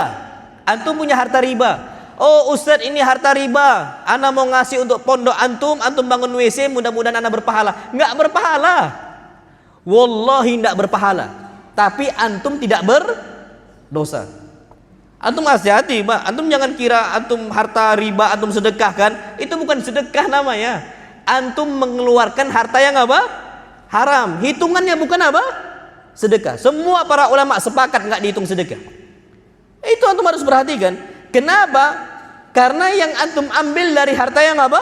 Oh Ustadz, ini harta riba, ana mau ngasih untuk pondok antum bangun WC, mudah-mudahan ana berpahala. Nggak berpahala. Wallahi nggak berpahala. Tapi antum tidak berdosa. Antum hati-hati, Pak. Antum jangan kira antum harta riba antum sedekahkan, itu bukan sedekah namanya. Antum mengeluarkan harta yang apa? Haram. Hitungannya bukan apa? Sedekah. Semua para ulama sepakat nggak dihitung sedekah. Itu antum harus perhatikan. Kenapa? Karena yang antum ambil dari harta yang apa?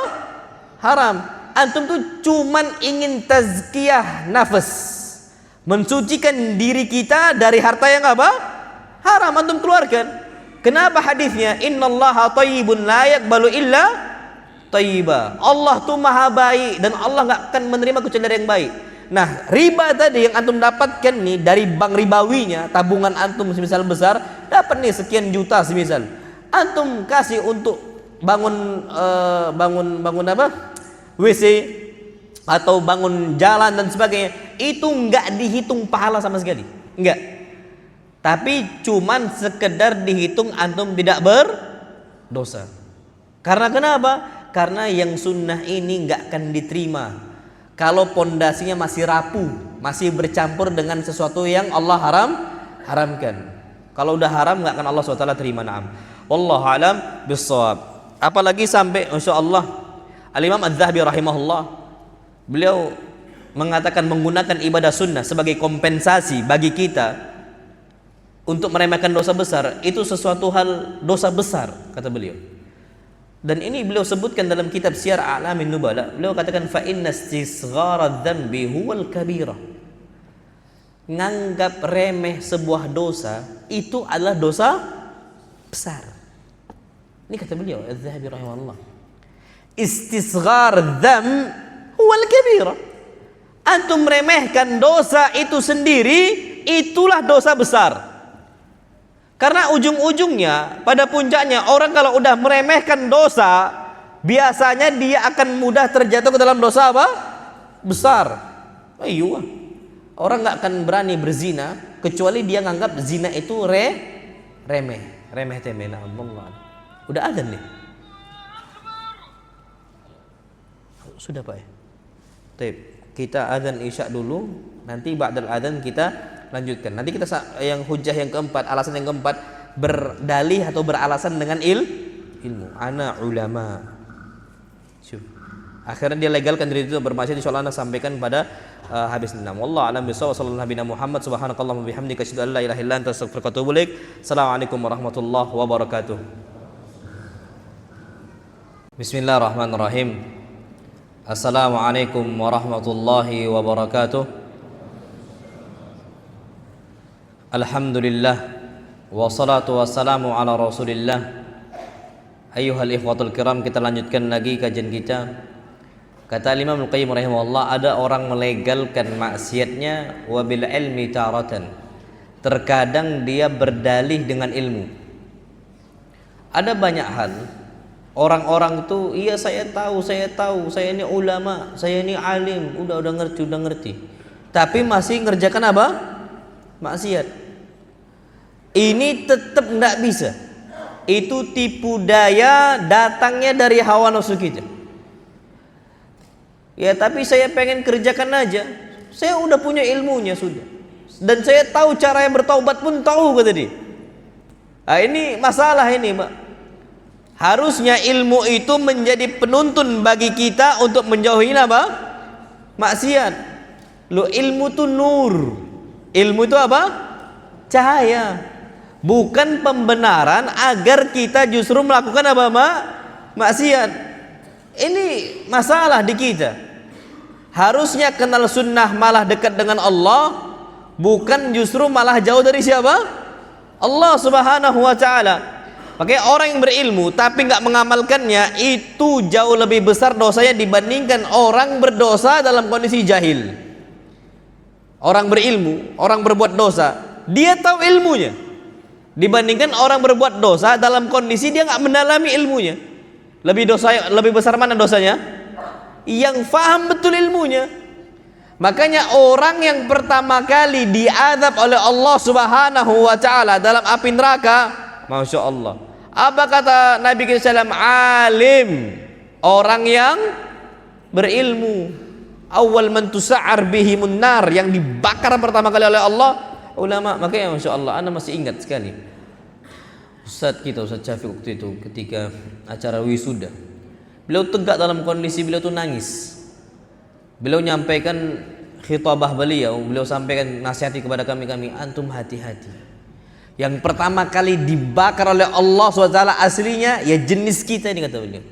Haram. Antum tuh cuman ingin tazkiyah nafas, mensucikan diri kita dari harta yang apa? Haram antum keluarkan. Kenapa hadisnya innallaha thayyibun la yaqbalu illa thayyibah. Allah tuh maha baik dan Allah nggak akan menerima kecuali dari yang baik. Nah, riba tadi yang antum dapatkan nih dari bank ribawinya, tabungan antum semisal besar, dapat nih sekian juta semisal. Antum kasih untuk bangun apa? WC atau bangun jalan dan sebagainya. Itu nggak dihitung pahala sama sekali. Enggak. Tapi cuman sekedar dihitung antum tidak berdosa. Karena kenapa? Karena yang sunnah ini nggak akan diterima kalau pondasinya masih rapuh, masih bercampur dengan sesuatu yang Allah haramkan. Kalau udah haram nggak akan Allah SWT terima. Naam. Wallahu alam bissawab. Apalagi sampai insyaallah Al-Imam Az-Zahabi rahimahullah, beliau mengatakan menggunakan ibadah sunnah sebagai kompensasi bagi kita untuk meremehkan dosa besar, itu sesuatu hal dosa besar, kata beliau. Dan ini beliau sebutkan dalam kitab Syiar A'lamin Nubala. Beliau katakan fa inna istisghara dzambi huwal kabira. Nganggap remeh sebuah dosa itu adalah dosa besar. Ini kata beliau Az-Zahabi rahimahullah. Istisghar dzam huwal kabira. Antum meremehkan dosa itu sendiri, itulah dosa besar. Karena ujung-ujungnya, pada puncaknya, orang kalau udah meremehkan dosa, biasanya dia akan mudah terjatuh ke dalam dosa apa? Besar. Iya. Orang nggak akan berani berzina kecuali dia nganggap zina itu remeh temeh. Nah, udah ada nih. Sudah Pak ya. Baik, kita azan isya dulu, nanti ba'dal azan kita lanjutkan. Nanti kita yang hujah yang keempat, alasan yang keempat, berdalih atau beralasan dengan ilmu. Ana ulama. Akhirnya dia legalkan diri itu bermaksiat, insyaallah Anda sampaikan pada habis 6. Wallahu a'lam bishawab. Sallallahu alaihi Muhammad subhanakallahumma bihamdika asyhadu an la ilaha illa anta astaghfiruka wa atubu ilaik. Assalamualaikum warahmatullahi wabarakatuh. Bismillahirrahmanirrahim. Assalamualaikum warahmatullahi wabarakatuh. Alhamdulillah wassalatu wassalamu ala Rasulillah. Ayyuhal ikhwatul kiram, kita lanjutkan lagi kajian kita. Kata Imam Al-Qayyim rahimahullah, ada orang melegalkan maksiatnya wabil ilmi taratan. Terkadang dia berdalih dengan ilmu. Ada banyak hal orang-orang itu, iya saya tahu, saya ini ulama, saya ini alim, udah ngerti. Tapi masih ngerjakan apa? Maksiat. Ini tetap tidak bisa. Itu tipu daya datangnya dari hawa nafsu kita. Ya tapi saya pengen kerjakan aja. Saya udah punya ilmunya sudah. Dan saya tahu cara yang bertaubat pun tahu kata dia. Nah, ini masalah ini, Pak. Harusnya ilmu itu menjadi penuntun bagi kita untuk menjauhi apa? Maksiat. Lo ilmu itu nur. Ilmu itu apa? Cahaya. Bukan pembenaran agar kita justru melakukan apa? Maksiat. Ini masalah di kita. Harusnya kenal sunnah malah dekat dengan Allah, bukan justru malah jauh dari siapa? Allah Subhanahu wa ta'ala. Makanya orang yang berilmu tapi nggak mengamalkannya, itu jauh lebih besar dosanya dibandingkan orang berdosa dalam kondisi jahil. Orang berilmu, orang berbuat dosa, dia tahu ilmunya, dibandingkan orang berbuat dosa dalam kondisi dia nggak mendalami ilmunya. Lebih besar mana dosanya? Yang faham betul ilmunya. Makanya orang yang pertama kali diazab oleh Allah Subhanahu wa ta'ala dalam api neraka, Masya Allah, apa kata Nabi SAW? Alim, orang yang berilmu. Awal man tusa'ar bihimun nar, yang dibakar pertama kali oleh Allah, ulama. Makanya Masya Allah, Anda masih ingat sekali Ustaz Syafiq waktu itu ketika acara wisuda, beliau tegak dalam kondisi beliau tuh nangis. Beliau nyampaikan khitabah beliau sampaikan nasihati kepada kami, antum hati-hati. Yang pertama kali dibakar oleh Allah SWT aslinya ya jenis kita ini, kata beliau.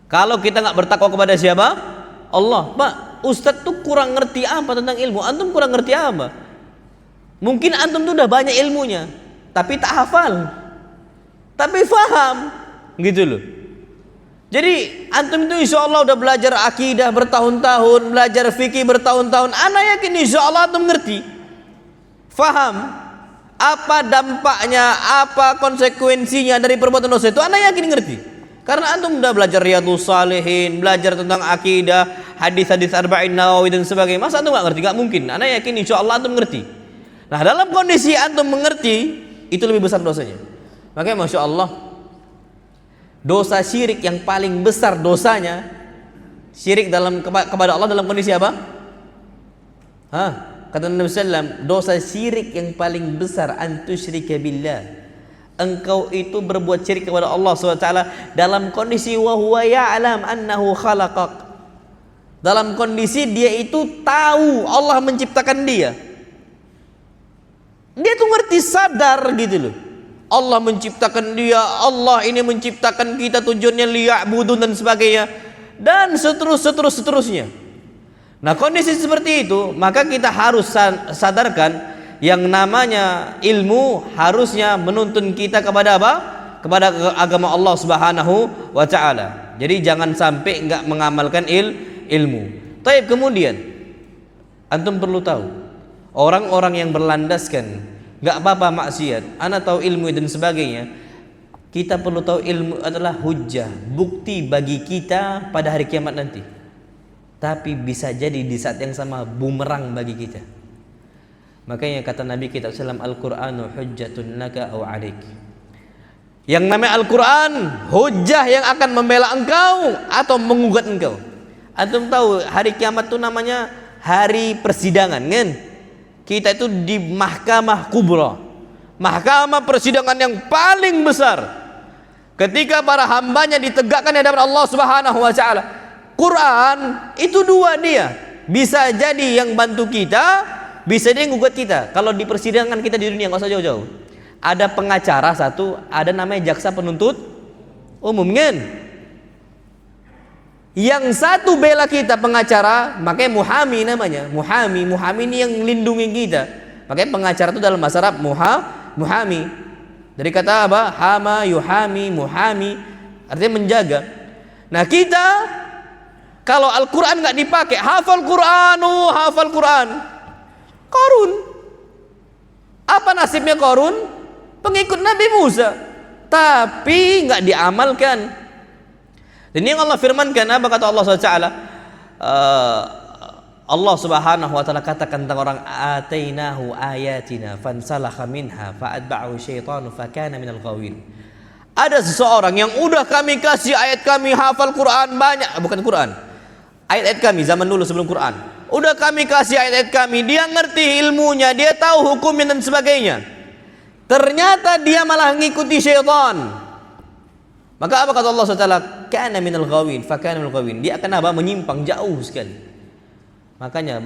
Kalau kita nggak bertakwa kepada siapa? Allah. Pak, Ustadz tuh kurang ngerti apa tentang ilmu? Antum kurang ngerti apa? Mungkin antum tuh udah banyak ilmunya, tapi tak hafal, tapi faham, gitu loh. Jadi antum itu insya Allah udah belajar akidah bertahun-tahun, belajar fikih bertahun-tahun. Ana yakin insya Allah antum ngerti, faham apa dampaknya, apa konsekuensinya dari perbuatan dosa itu. Ana yakin ngerti, karena antum udah belajar Riyadhus Shalihin, belajar tentang akidah, hadis-hadis Arba'in Nawawi dan sebagainya. Masa antum nggak ngerti? Nggak mungkin. Ana yakin insya Allah antum ngerti. Nah, dalam kondisi antum mengerti, itu lebih besar dosanya. Makanya masya Allah, dosa syirik yang paling besar dosanya, syirik kepada Allah dalam kondisi apa? Kata Nabi SAW, dosa syirik yang paling besar antusyrika billah, engkau itu berbuat syirik kepada Allah SWT dalam kondisi wa huwa ya'lam annahu khalaqak, dalam kondisi dia itu tahu Allah menciptakan dia. Dia tuh ngerti, sadar gitu loh, Allah menciptakan dia, Allah ini menciptakan kita tujuannya liya'budun dan sebagainya, dan seterusnya. Nah, kondisi seperti itu, maka kita harus sadarkan yang namanya ilmu harusnya menuntun kita kepada apa? Kepada agama Allah Subhanahu wa taala. Jadi jangan sampai enggak mengamalkan ilmu. Taib, kemudian antum perlu tahu, orang-orang yang berlandaskan enggak apa-apa maksiat, ana tahu ilmu dan sebagainya, kita perlu tahu ilmu adalah hujjah, bukti bagi kita pada hari kiamat nanti. Tapi bisa jadi di saat yang sama bumerang bagi kita. Makanya kata Nabi kita SAW, Al-Qur'anu hujjatun laka aw 'alaik. Yang namanya Al-Qur'an hujjah yang akan membela engkau atau menggugat engkau. Antum tahu hari kiamat itu namanya hari persidangan, kan? Kita itu di mahkamah kubra, mahkamah persidangan yang paling besar. Ketika para hambanya ditegakkan di hadapan Allah Subhanahu wa taala. Quran itu dua dia. Bisa jadi yang bantu kita, bisa jadi yang gugat kita. Kalau di persidangan kita di dunia, nggak usah jauh-jauh. Ada pengacara satu, ada namanya jaksa penuntut umum, kan? Yang satu bela kita pengacara, makanya muhami namanya. Muhami ini yang lindungi kita. Makanya pengacara itu dalam bahasa Arab muhami. Dari kata apa? Hama, yuhami, muhami, artinya menjaga. Nah, kita kalau Al-Quran nggak dipakai, hafal Quran. Qarun, apa nasibnya Qarun? Pengikut Nabi Musa, tapi nggak diamalkan. Ini yang Allah firmankan, apa kata Allah SWT? Allah Subhanahu wa taala katakan tentang orang, atainahu ayatina fansalakha minha fa'atba'ahu syaitanu fakana minal ghawin. Ada seseorang yang udah kami kasih ayat kami, hafal Quran banyak, bukan Quran, ayat-ayat kami zaman dulu sebelum Quran, udah kami kasih ayat-ayat kami, dia ngerti ilmunya, dia tahu hukumnya dan sebagainya, ternyata dia malah ngikuti syaitan. Maka apa kata Allah SWT? Kana minal ghawin, fakana minal ghawin. Dia akan apa? Menyimpang jauh sekali. Makanya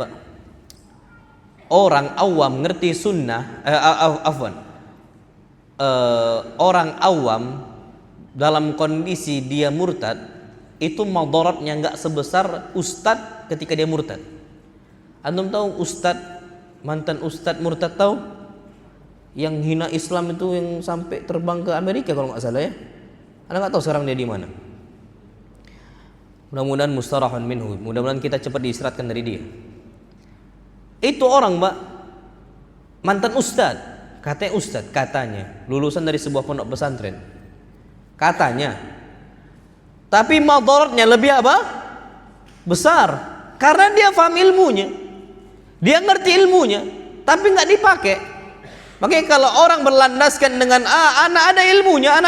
orang awam ngerti sunnah, orang awam dalam kondisi dia murtad, itu madaratnya nggak sebesar ustadz ketika dia murtad. Antum tahu ustadz, mantan ustadz murtad tahu? Yang hina Islam itu, yang sampai terbang ke Amerika kalau nggak salah ya. Anda nggak tahu sekarang dia di mana. Mudah-mudahan mustarahun minhu, mudah-mudahan kita cepat diistirahatkan dari dia. Itu orang, Mbak, mantan ustadz, katanya lulusan dari sebuah pondok pesantren, katanya. Tapi madaratnya lebih apa? Besar. Karena dia paham ilmunya, dia ngerti ilmunya, tapi nggak dipakai. Makanya kalau orang berlandaskan dengan anak ada ilmunya,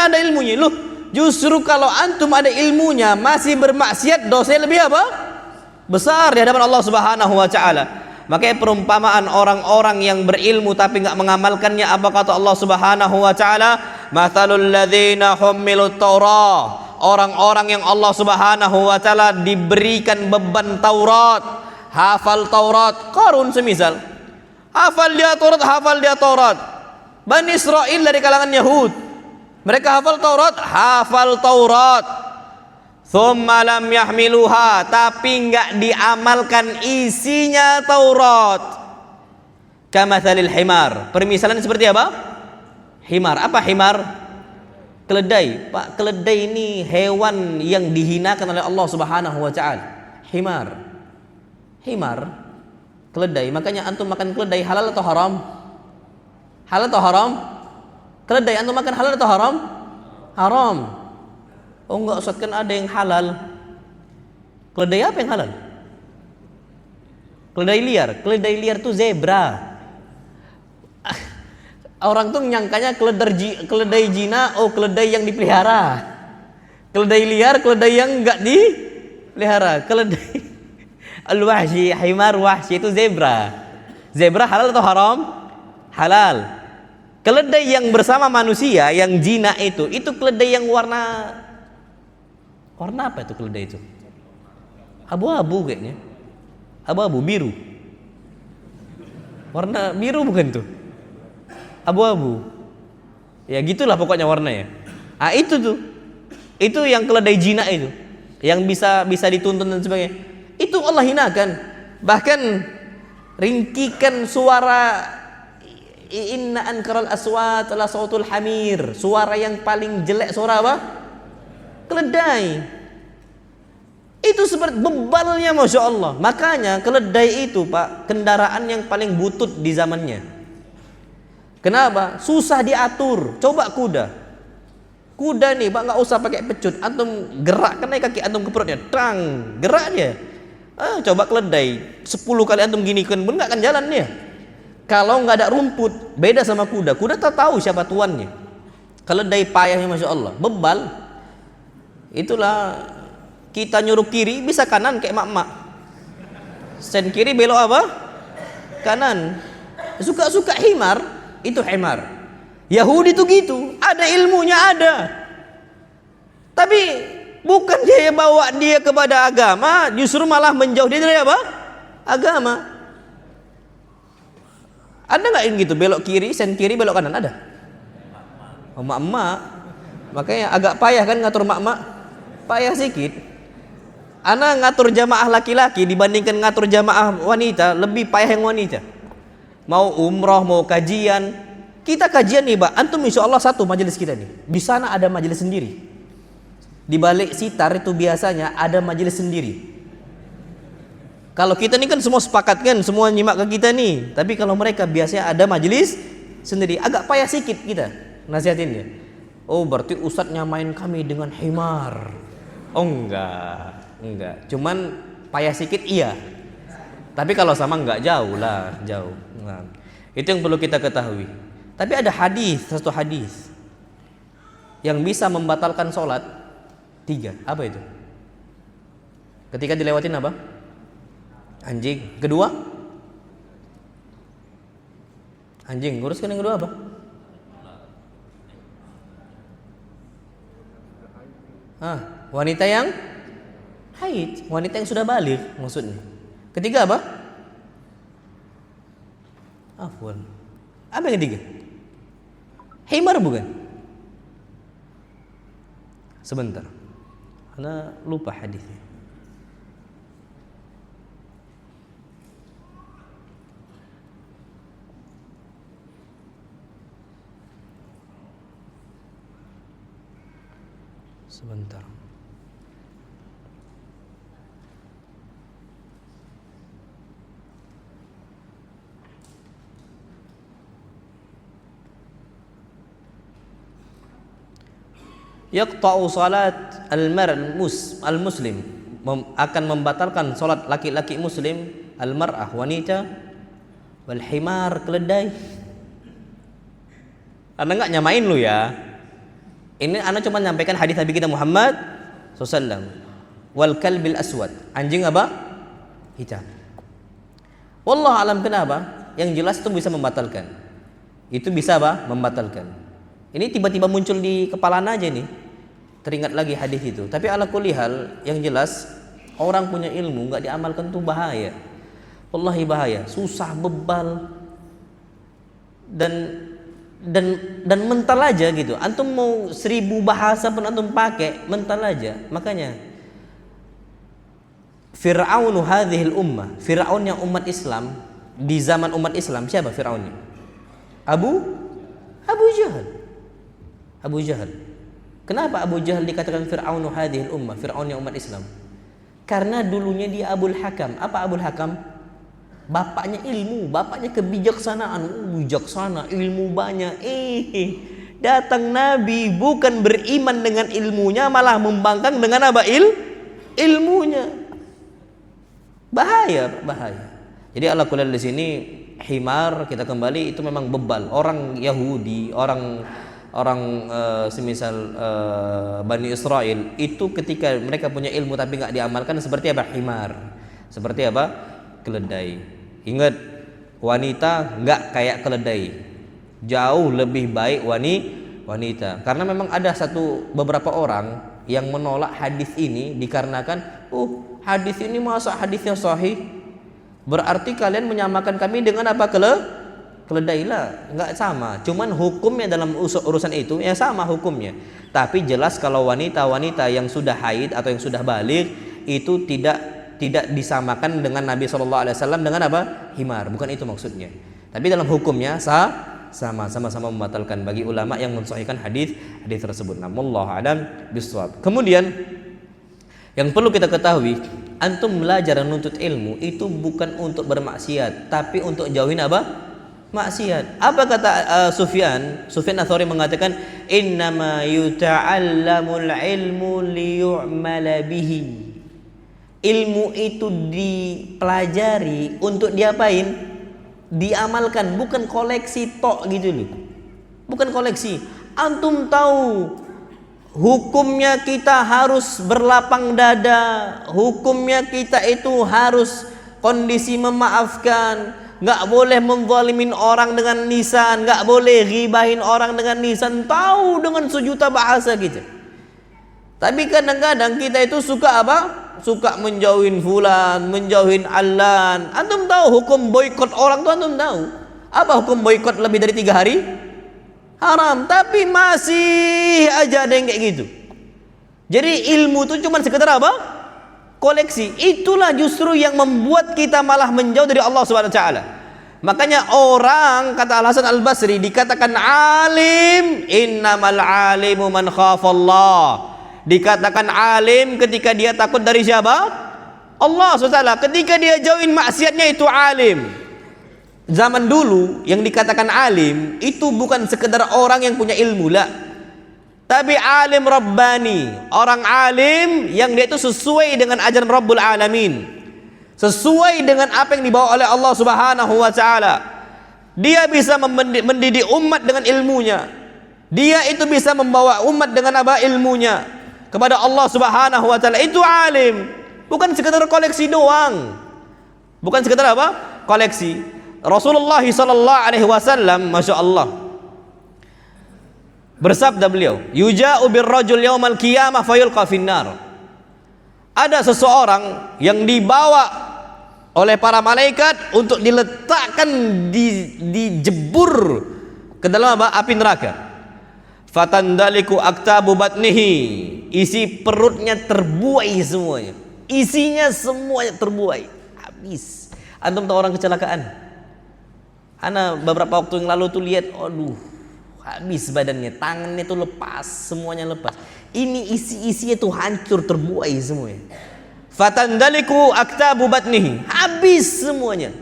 loh, justru kalau antum ada ilmunya masih bermaksiat, dosanya lebih apa? Besar di hadapan Allah Subhanahu wa taala. Makanya perumpamaan orang-orang yang berilmu tapi nggak mengamalkannya, apa kata Allah Subhanahu wa taala? Matsalul ladzina hummilut Taurah, orang-orang yang Allah Subhanahu wa taala diberikan beban Taurat, hafal Taurat. Qarun semisal, hafal dia Taurat. Bani Israel dari kalangan Yahud, mereka hafal Taurat. Thumma lam yahmiluha, tapi enggak diamalkan isinya Taurat. Kamathalil himar, permisalan seperti apa? Himar. Apa himar? Keledai, Pak, keledai ini hewan yang dihinakan oleh Allah Subhanahu wa taala. Himar. Himar, keledai. Makanya antum makan keledai halal atau haram? Halal atau haram? Keledai antum makan halal atau haram? Haram. Oh enggak Ustaz, kan ada yang halal. Keledai apa yang halal? Keledai liar. Keledai liar tuh zebra. Orang tuh nyangkanya keledai jina, oh keledai yang dipelihara. Keledai liar, keledai yang enggak dipelihara. Keledai al-wahshi, himar wahshi itu zebra. Zebra halal atau haram? Halal. Keledai yang bersama manusia, yang jina itu keledai yang warna apa itu keledai itu? Abu-abu kayaknya. Abu-abu, biru. Warna biru bukan tuh? Abu-abu. Ya gitulah pokoknya warnanya. Ah itu tuh. Itu yang keledai jina itu. Yang bisa dituntun dan sebagainya. Itu Allah hinakan. Bahkan ringkikan suara inna ankaral aswat la sautul hamir. Suara yang paling jelek suara apa? Keledai. Itu seperti bebalnya Masya Allah. Makanya keledai itu Pak, kendaraan yang paling butut di zamannya. Kenapa? Susah diatur. Coba kuda. Kuda nih Pak nggak usah pakai pecut. Antum gerakkan aja kaki antum ke perutnya. Tang, gerak dia. Coba keledai 10 kali antum ginikan pun nggak akan jalan dia. Kalau nggak ada rumput, beda sama kuda. Kuda tak tahu siapa tuannya. Keledai payahnya Masya Allah. Bebal. Itulah kita nyuruh kiri bisa kanan kayak mak-mak. Sen kiri belok apa? Kanan. Suka-suka himar. Itu himar. Yahudi itu gitu, ada ilmunya ada. Tapi bukan dia bawa dia kepada agama, justru malah menjauh dia dari apa? Agama. Ada nggak yang gitu? Belok kiri, sen kiri, belok kanan ada? Oh, mak-mak. Makanya agak payah kan ngatur mak-mak. Payah sedikit. Ana ngatur jamaah laki-laki dibandingkan ngatur jamaah wanita, lebih payah yang wanita. Mau umroh, mau kajian. Kita kajian nih, Pak. Antum insya Allah satu majelis kita nih. Di sana ada majelis sendiri. Di balik sitar itu biasanya ada majelis sendiri. Kalau kita nih kan semua sepakat kan, semua nyimak ke kita nih. Tapi kalau mereka biasanya ada majelis sendiri. Agak payah sedikit kita nasihatinnya. Oh berarti ustadznya main kami dengan himar. Oh enggak. Cuman payah sedikit iya. Tapi kalau sama enggak jauh lah, jauh. Nah, itu yang perlu kita ketahui. Tapi ada satu hadis yang bisa membatalkan sholat 3. Apa itu? Ketika dilewatin apa? Anjing. Kedua? Anjing. Nguruskan yang kedua apa? Wanita yang haid. Wanita yang sudah balik maksudnya. Ketiga apa? Afwan. Apa yang ketiga? Himar bukan? Sebentar. Ana lupa hadisnya. Sebentar. Yaqta'u salat al-muslim akan membatalkan salat laki-laki muslim, al-mar'ah wanita, wal himar keledai. Anda enggak nyamain lu ya. Ini Anda cuma menyampaikan hadis Nabi kita Muhammad SAW. Wal kalbil aswad, anjing apa? Hitam. Wallahu alam kenapa? Yang jelas itu bisa membatalkan. Itu bisa apa? Membatalkan. Ini tiba-tiba muncul di kepala aja nih. Teringat lagi hadis itu. Tapi ala kulli hal, yang jelas orang punya ilmu nggak diamalkan tuh bahaya. Wallahi bahaya, susah, bebal dan mental aja gitu. Antum mau 1000 bahasa pun antum pakai, mental aja. Makanya Fir'aunu hadhil ummah, Fir'aun yang umat Islam di zaman umat Islam, siapa Fir'aunnya? Abu Jahal. Kenapa Abu Jahal dikatakan Fir'aunu hadhil ummah, Fir'aunnya umat Islam? Karena dulunya dia Abul Hakam. Apa Abul Hakam? Bapaknya ilmu, bapaknya kebijaksanaan. Bijaksana, ilmu banyak. Datang Nabi bukan beriman dengan ilmunya, malah membangkang dengan apa? Ilmunya. Bahaya. Jadi Allah kuliah di sini himar, kita kembali itu memang bebal. Orang Yahudi, orang semisal Bani Israel itu ketika mereka punya ilmu tapi nggak diamalkan seperti apa? Himar. Seperti apa? Keledai. Ingat, wanita nggak kayak keledai, jauh lebih baik wanita. Karena memang ada beberapa orang yang menolak hadis ini dikarenakan hadis ini masa hadisnya sahih, berarti kalian menyamakan kami dengan apa? Keledai lah. Nggak sama, cuman hukumnya dalam urusan itu ya sama hukumnya. Tapi jelas kalau wanita yang sudah haid atau yang sudah balik itu tidak disamakan dengan Nabi SAW dengan apa? Himar. Bukan itu maksudnya. Tapi dalam hukumnya sama-sama membatalkan bagi ulama yang mensahihkan hadis tersebut. Wallahu a'lam bishawab. Kemudian yang perlu kita ketahui, antum belajar dan menuntut ilmu itu bukan untuk bermaksiat, tapi untuk jauhin apa? Maksiat. Apa kata Sufyan Ats-Tsauri mengatakan innama yuta'allamul ilmu liyu'mala bihi. Ilmu itu dipelajari untuk diapain? Diamalkan, bukan koleksi tok gitu loh. Bukan koleksi. Antum tahu hukumnya kita harus berlapang dada, hukumnya kita itu harus kondisi memaafkan, nggak boleh menzalimin orang dengan lisan, nggak boleh ghibahin orang dengan lisan, tahu dengan sejuta bahasa gitu. Tapi kadang-kadang kita itu suka apa? Suka menjauhin fulan, menjauhin alan. Antum tahu hukum boikot orang tuh antum tahu? Apa hukum boikot lebih dari 3 hari? Haram. Tapi masih aja ada yang kayak gitu. Jadi ilmu itu cuma sekedar apa? Koleksi. Itulah justru yang membuat kita malah menjauh dari Allah Subhanahu wa taala. Makanya orang, kata Al-Hasan Al-Basri, dikatakan alim, innamal alimu man khafallah. Dikatakan alim ketika dia takut dari siapa? Allah SWT. Ketika dia jauhin maksiatnya itu alim. Zaman dulu yang dikatakan alim itu bukan sekedar orang yang punya ilmu lah, tapi alim Rabbani, orang alim yang dia itu sesuai dengan ajaran Rabbul Alamin, sesuai dengan apa yang dibawa oleh Allah Subhanahu wa taala. Dia bisa mendidik umat dengan ilmunya. Dia itu bisa membawa umat dengan apa? Ilmunya kepada Allah Subhanahu wa taala. Itu alim, bukan sekedar koleksi doang. Bukan sekedar apa? Koleksi. Rasulullah sallallahu alaihi wasallam, Masya Allah, bersabda beliau, yuja'u birrajul yaumal qiyamah fayulqa finnar. Ada seseorang yang dibawa oleh para malaikat untuk diletakkan, dijebur ke dalam apa? Api neraka. Fatandaliku aktabu batnihi. Isi perutnya terbuai semuanya. Isinya semuanya terbuai. Habis. Antum tahu orang kecelakaan? Ana beberapa waktu yang lalu tuh lihat, aduh, habis badannya, tangannya tuh lepas, semuanya lepas. Ini isi-isinya tuh hancur, terbuai semuanya. Fatandaliku aktabu batnihi. Habis semuanya.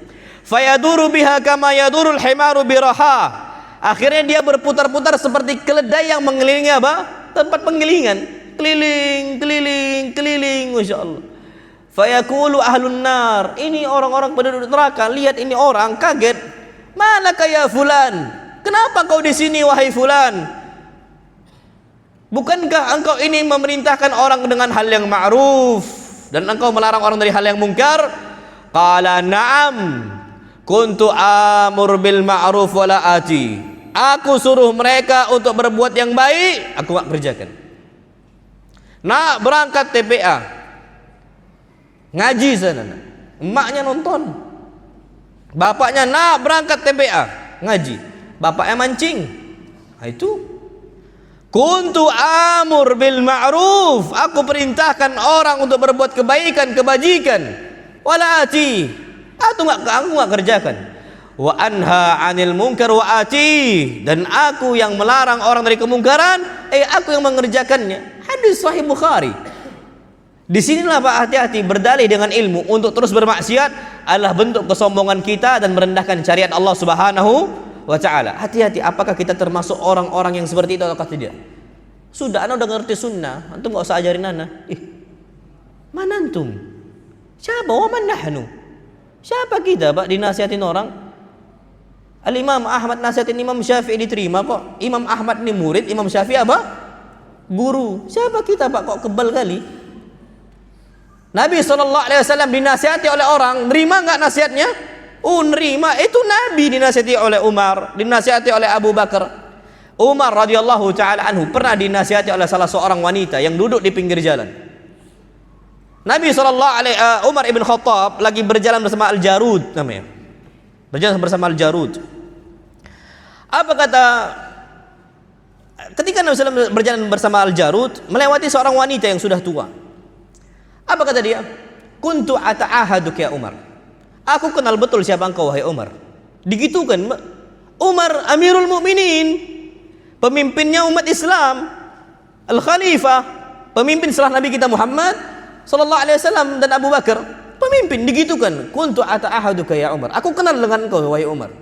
Fayaduru biha kama yadurul himaru biraha. Akhirnya dia berputar-putar seperti keledai yang mengelilingi apa? Tempat penggilingan. Keliling, Masya Allah. Fayaqulu ahlun nar. Ini orang-orang penduduk neraka, lihat ini orang, kaget. Mana kaya fulan? Kenapa kau di sini wahai fulan? Bukankah engkau ini memerintahkan orang dengan hal yang ma'ruf dan engkau melarang orang dari hal yang mungkar? Qala na'am. Kuntu amur bil ma'ruf wala ati. Aku suruh mereka untuk berbuat yang baik, aku enggak kerjakan. Nak berangkat TPA, ngaji sana. Emaknya nonton. Bapaknya nak berangkat TPA, ngaji. Bapaknya mancing. Nah, itu. Kuntu amur bil ma'ruf. Aku perintahkan orang untuk berbuat kebaikan, kebajikan. Wala ati. Aku enggak kerjakan. wa anha 'anil munkar wa ati, dan aku yang melarang orang dari kemungkaran, aku yang mengerjakannya. Hadis sahih Bukhari. Disinilah Pak, hati-hati berdalih dengan ilmu untuk terus bermaksiat adalah bentuk kesombongan kita dan merendahkan syariat Allah Subhanahu wa taala. Hati-hati, apakah kita termasuk orang-orang yang seperti itu atau tidak? Sudah, ana udah ngerti sunnah, antum enggak usah ajarin ana. Mana antum? Siapa? Wa man nahnu? Siapa kita Pak dinasihatin orang? Al-Imam Ahmad nasihatin Imam Syafi'i diterima kok. Imam Ahmad ini murid, Imam Syafi'i apa? Guru. Siapa kita Pak kok kebal kali? Nabi SAW dinasihati oleh orang, nerima nggak nasihatnya? Nerima. Itu Nabi dinasihati oleh Umar, dinasihati oleh Abu Bakar. Umar radhiyallahu taala anhu pernah dinasihati oleh salah seorang wanita yang duduk di pinggir jalan. Nabi Umar ibn Khattab lagi berjalan bersama Al-Jarud namanya. Berjalan bersama Al-Jarud. Apa kata ketika Nabi SAW berjalan bersama Al-Jarud melewati seorang wanita yang sudah tua. Apa kata dia? Kuntu ata'ahaduk ya Umar. Aku kenal betul siapa engkau wahai Umar. Digitukan Umar Amirul Mukminin, pemimpinnya umat Islam, Al-Khalifah, pemimpin setelah Nabi kita Muhammad sallallahu alaihi wasallam dan Abu Bakar, pemimpin digitukan. Kuntu ata'ahaduka ya Umar. Aku kenal dengan engkau wahai Umar.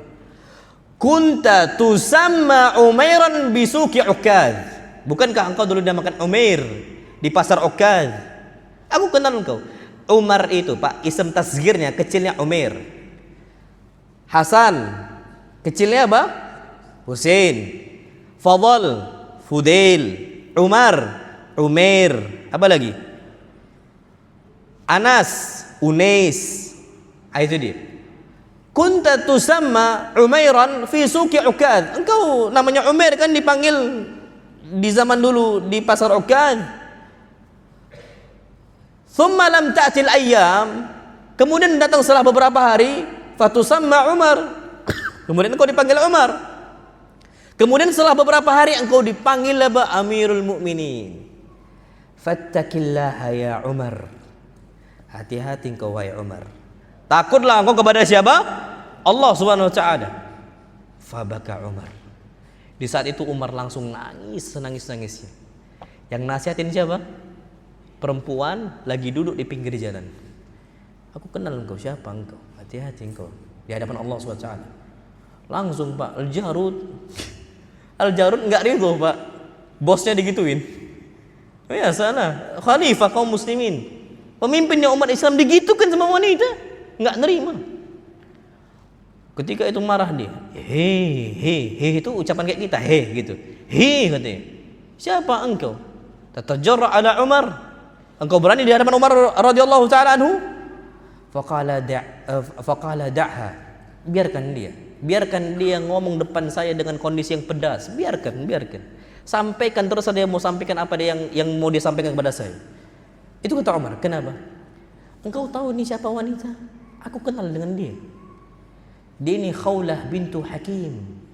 Kunta tusamma Umairan bisuki Ukad. Bukankah engkau dulu dinamakan Umair di pasar Ukad? Aku kenal engkau. Umar itu Pak, ism tasgirnya kecilnya Umair. Hasan kecilnya apa? Husain. Fadl, Fudail. Umar, Umair. Apa lagi? Anas, Unais. Itu dia. Kunta tusamma Umairan fi suqi Ukad. Engkau namanya Umair kan dipanggil di zaman dulu di pasar Ukad. Thumma lam ta'til ayyam, kemudian datang setelah beberapa hari, fatusamma Umar. Kemudian engkau dipanggil Umar. Kemudian setelah beberapa hari engkau dipanggil Amirul Mukminin. Fattaqillaha ya Umar. Hati-hati engkau wahai Umar. Takutlah engkau kepada siapa? Allah Subhanahu wa taala. Fabaka Umar. Di saat itu Umar langsung nangis senangis-nangisnya. Yang nasihatin siapa? Perempuan lagi duduk di pinggir jalan. Aku kenal engkau, siapa engkau? Hati-hati engkau di hadapan Allah SWT. Langsung Pak Al-Jarud enggak ridho Pak, bosnya digituin. Ya sana khalifah kaum muslimin, pemimpinnya umat Islam digitukan sama wanita, enggak nerima. Ketika itu marah dia. He itu ucapan kayak kita, he gitu. He katanya. Siapa engkau? Tatajarra ala Umar. Engkau berani di hadapan Umar radhiyallahu taala anhu? Faqala da'ha. Biarkan dia ngomong depan saya dengan kondisi yang pedas. Biarkan. Sampaikan terus dia mau sampaikan apa dia yang mau dia sampaikan kepada saya. Itu kata Umar. Kenapa? Engkau tahu ini siapa wanita? Aku kenal dengan dia. Dia ini Khawlah bintu Hakim.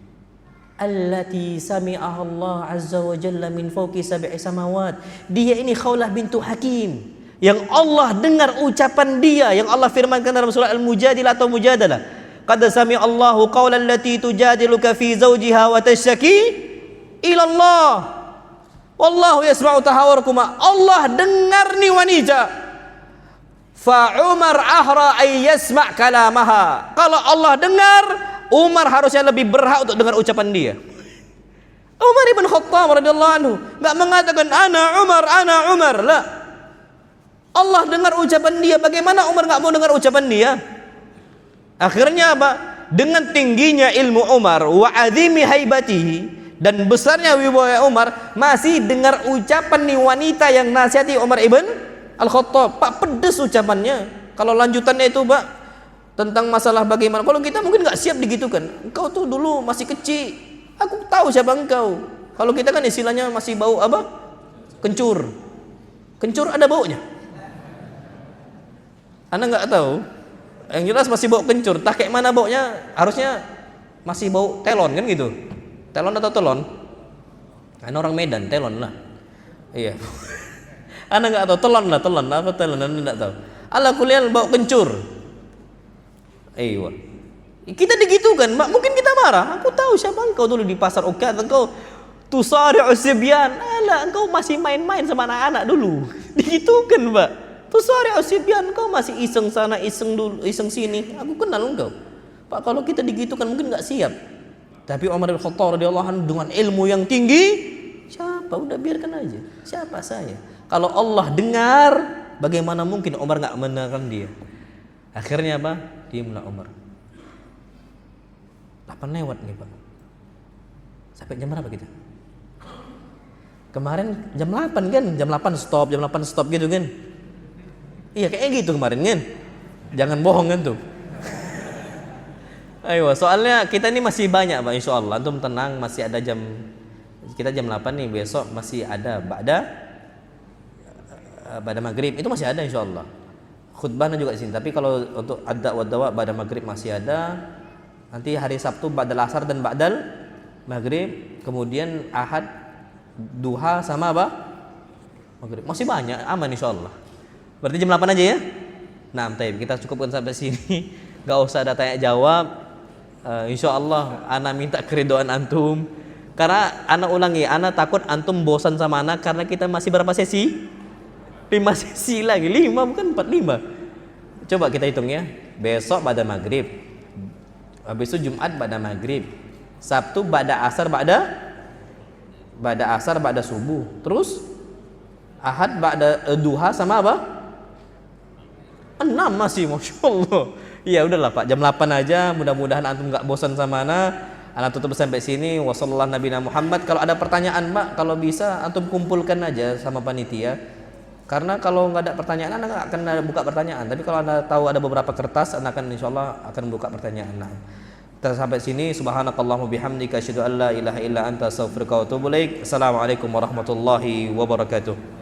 Allati sami'aha Allah azza wa jalla min fawqi sab'i samawat. Dia ini Khawlah bintu Hakim yang Allah dengar ucapan dia, yang Allah firmankan dalam surah Al-Mujadilah atau Mujadalah. Qad sami'a Allahu qawla allati tujadiluka fi zawjiha wa tashtaki ila Allah. Wallahu yasma'u tahawurakuma. Allah dengar nih wanita. Fa Umar ahra ay yasma' kalamaha. Kalau Allah dengar, Umar harusnya lebih berhak untuk dengar ucapan dia. Umar ibn Khattab radhiyallahu anhu enggak mengatakan ana Umar, la. Allah dengar ucapan dia, bagaimana Umar enggak mau dengar ucapan dia? Akhirnya apa? Dengan tingginya ilmu Umar wa azimi haibatihi dan besarnya wibawa Umar, masih dengar ucapan nih wanita yang nasihati Umar ibn Al-Khattab. Pak, pedes ucapannya. Kalau lanjutannya itu Pak tentang masalah bagaimana. Kalau kita mungkin nggak siap digitukan. Engkau tuh dulu masih kecil. Aku tahu siapa engkau. Kalau kita kan istilahnya masih bau apa? Kencur. Kencur ada baunya. Anda nggak tahu. Yang jelas masih bau kencur. Tak kayak mana baunya? Harusnya masih bau telon kan gitu. Telon atau telon? Anda orang Medan, telon lah. Iya. Anda nggak tahu telon lah, telon apa telon? Anda nggak tahu. Ala kuliah bau kencur. Iya. Kita digitukan, mungkin kita marah. Aku tahu siapa engkau dulu di pasar Ukat, engkau tusari'u sibyan. Alah, engkau masih main-main sama anak-anak dulu. Digitukan, Pak. Tusari'u sibyan, engkau masih iseng sana, iseng dulu, iseng sini. Aku kenal engkau. Pak, kalau kita digitukan mungkin enggak siap. Tapi Umar bin Khattab radhiyallahu anhu dengan ilmu yang tinggi, siapa? Udah biarkan aja. Siapa saya? Kalau Allah dengar, bagaimana mungkin Umar enggak mendengarkan dia? Akhirnya apa? Diamlah Umar. 8 lewat nih, Pak. Sampai jam berapa kita? Kemarin jam 8 kan? Jam 8 stop gitu kan? Iya, kayaknya gitu kemarin kan? Jangan bohong kan tuh. Ayo, soalnya kita ini masih banyak, Pak, insyaallah. Antum tenang, masih ada kita jam 8 nih, besok masih ada pada maghrib itu masih ada insyaallah. Khutbahnya juga di sini. Tapi kalau untuk adza wa dawa pada maghrib masih ada. Nanti hari Sabtu ba'dal asar dan ba'dal maghrib, kemudian Ahad duha sama apa? Maghrib. Masih banyak, aman insyaallah. Berarti jam 8 aja ya? Nah, kita cukupkan sampai sini. Gak usah ada tanya jawab. Insyaallah ana minta keridhaan antum. Karena ana ulangi, ana takut antum bosan sama ana karena kita masih berapa sesi? 5 sesi lagi. 5 bukan 4, 5. Coba kita hitung ya. Besok pada maghrib. Habis itu Jumat pada maghrib, Sabtu pada asar pada subuh, terus Ahad pada duha sama apa? 6 masih, masya Allah. Ya udahlah Pak, jam 8 aja. Mudah-mudahan antum nggak bosan sama ana tutup sampai sini. Wassallallahu nabiyana Muhammad. Kalau ada pertanyaan Pak, kalau bisa antum kumpulkan aja sama panitia. Karena kalau nggak ada pertanyaan, anda nggak akan buka pertanyaan. Tapi kalau anda tahu ada beberapa kertas, anda akan insyaallah akan buka pertanyaan. Nah, sampai sini. Subhanakallahumma bihamdika asyhadu an la ilaha illa anta astaghfiruka wa atubu ilaik. Assalamualaikum warahmatullahi wabarakatuh.